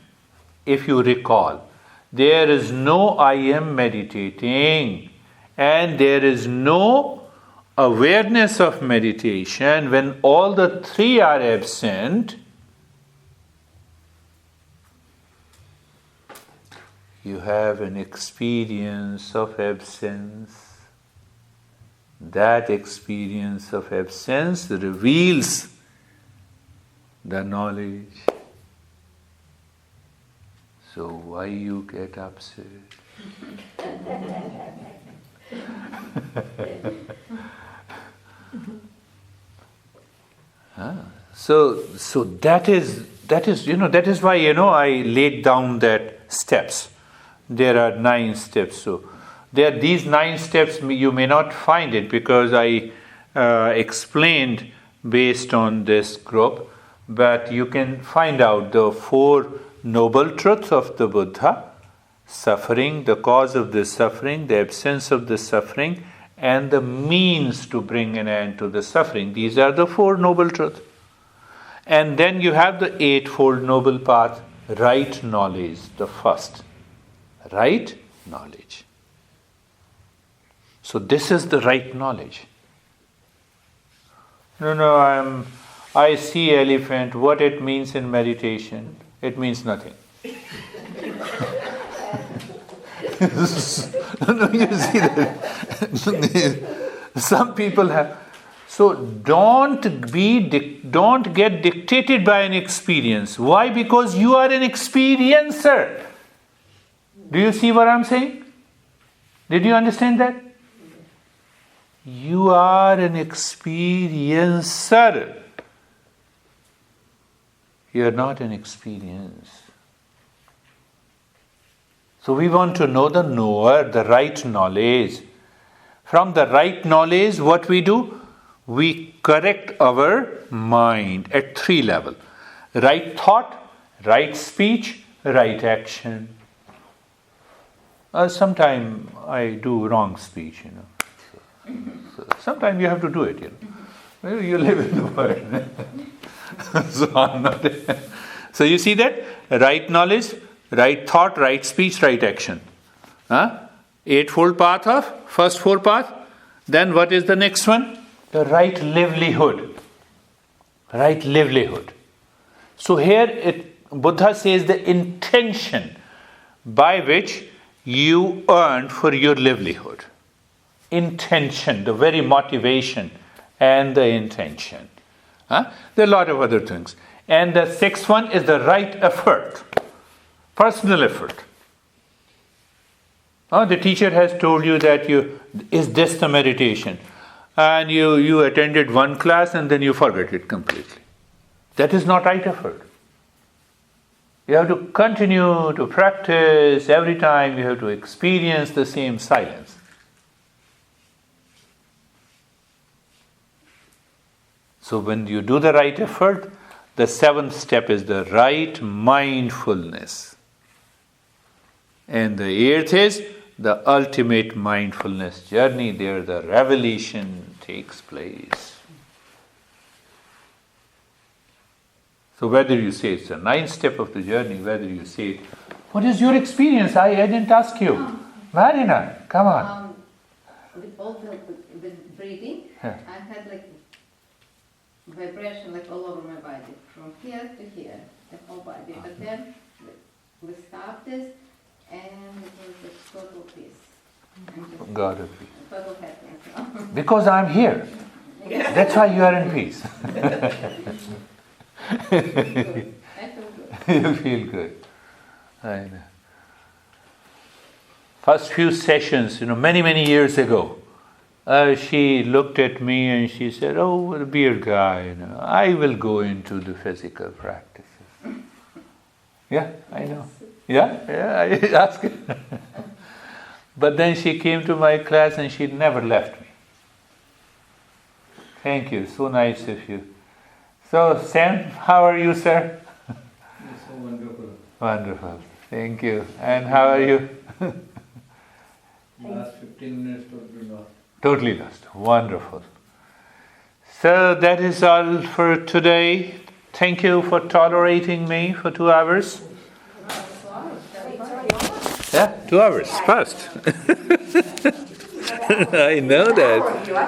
if you recall, there is no I am meditating and there is no awareness of meditation, when all the 3 are absent, you have an experience of absence. That experience of absence reveals the knowledge. So why you get upset? So that is why I laid down that steps. There are 9 steps. So these 9 steps you may not find it because I explained based on this group, but you can find out the 4 noble truths of the Buddha: suffering, the cause of the suffering, the absence of the suffering, and the means to bring an end to the suffering. These are the 4 noble truths. And then you have the 8-fold noble path, right knowledge, the first. Right knowledge. So this is the right knowledge. I see elephant. What it means in meditation? It means nothing. You see that? Some people have. So don't get dictated by an experience. Why? Because you are an experiencer. Do you see what I'm saying? Did you understand that? You are an experiencer. You are not an experience. So we want to know the knower, the right knowledge. From the right knowledge, what we do? We correct our mind at 3 levels. Right thought, right speech, right action. Sometimes I do wrong speech, So sometimes you have to do it, Maybe you live in the world. So I'm not. So you see that? Right knowledge, right thought, right speech, right action. 8-fold path of first 4 path. Then what is the next one? The right livelihood. Right livelihood. So here Buddha says the intention by which you earn for your livelihood. Intention, the very motivation and the intention. There are a lot of other things. And the 6th one is the right effort. Personal effort. The teacher has told you that is this the meditation? and you attended one class and then you forget it completely. That is not right effort. You have to continue to practice. Every time you have to experience the same silence. So when you do the right effort, the seventh step is the right mindfulness. And the eighth is the ultimate mindfulness journey. There the revelation takes place. So whether you say it's the ninth step of the journey, whether you say, what is your experience? I didn't ask you. Marina, come on. With all the breathing, Yeah. I had like vibration like all over my body, from here to here, the whole body. But then we stopped this, and it was a total peace. God of peace. Total happiness. Because I'm here. That's why you are in peace. I feel good. You feel good. I know. First few sessions, many years ago, she looked at me and she said, "Oh, the beard guy, I will go into the physical practices." Yeah, I know. Yeah, I asked her. But then she came to my class and she never left me. Thank you, so nice of you. So, Sam, how are you, sir? So wonderful. Wonderful. Thank you. And how are you? Last 15 minutes totally lost. Totally lost. Wonderful. So that is all for today. Thank you for tolerating me for 2 hours. Yeah, 2 hours. Fast. I know that.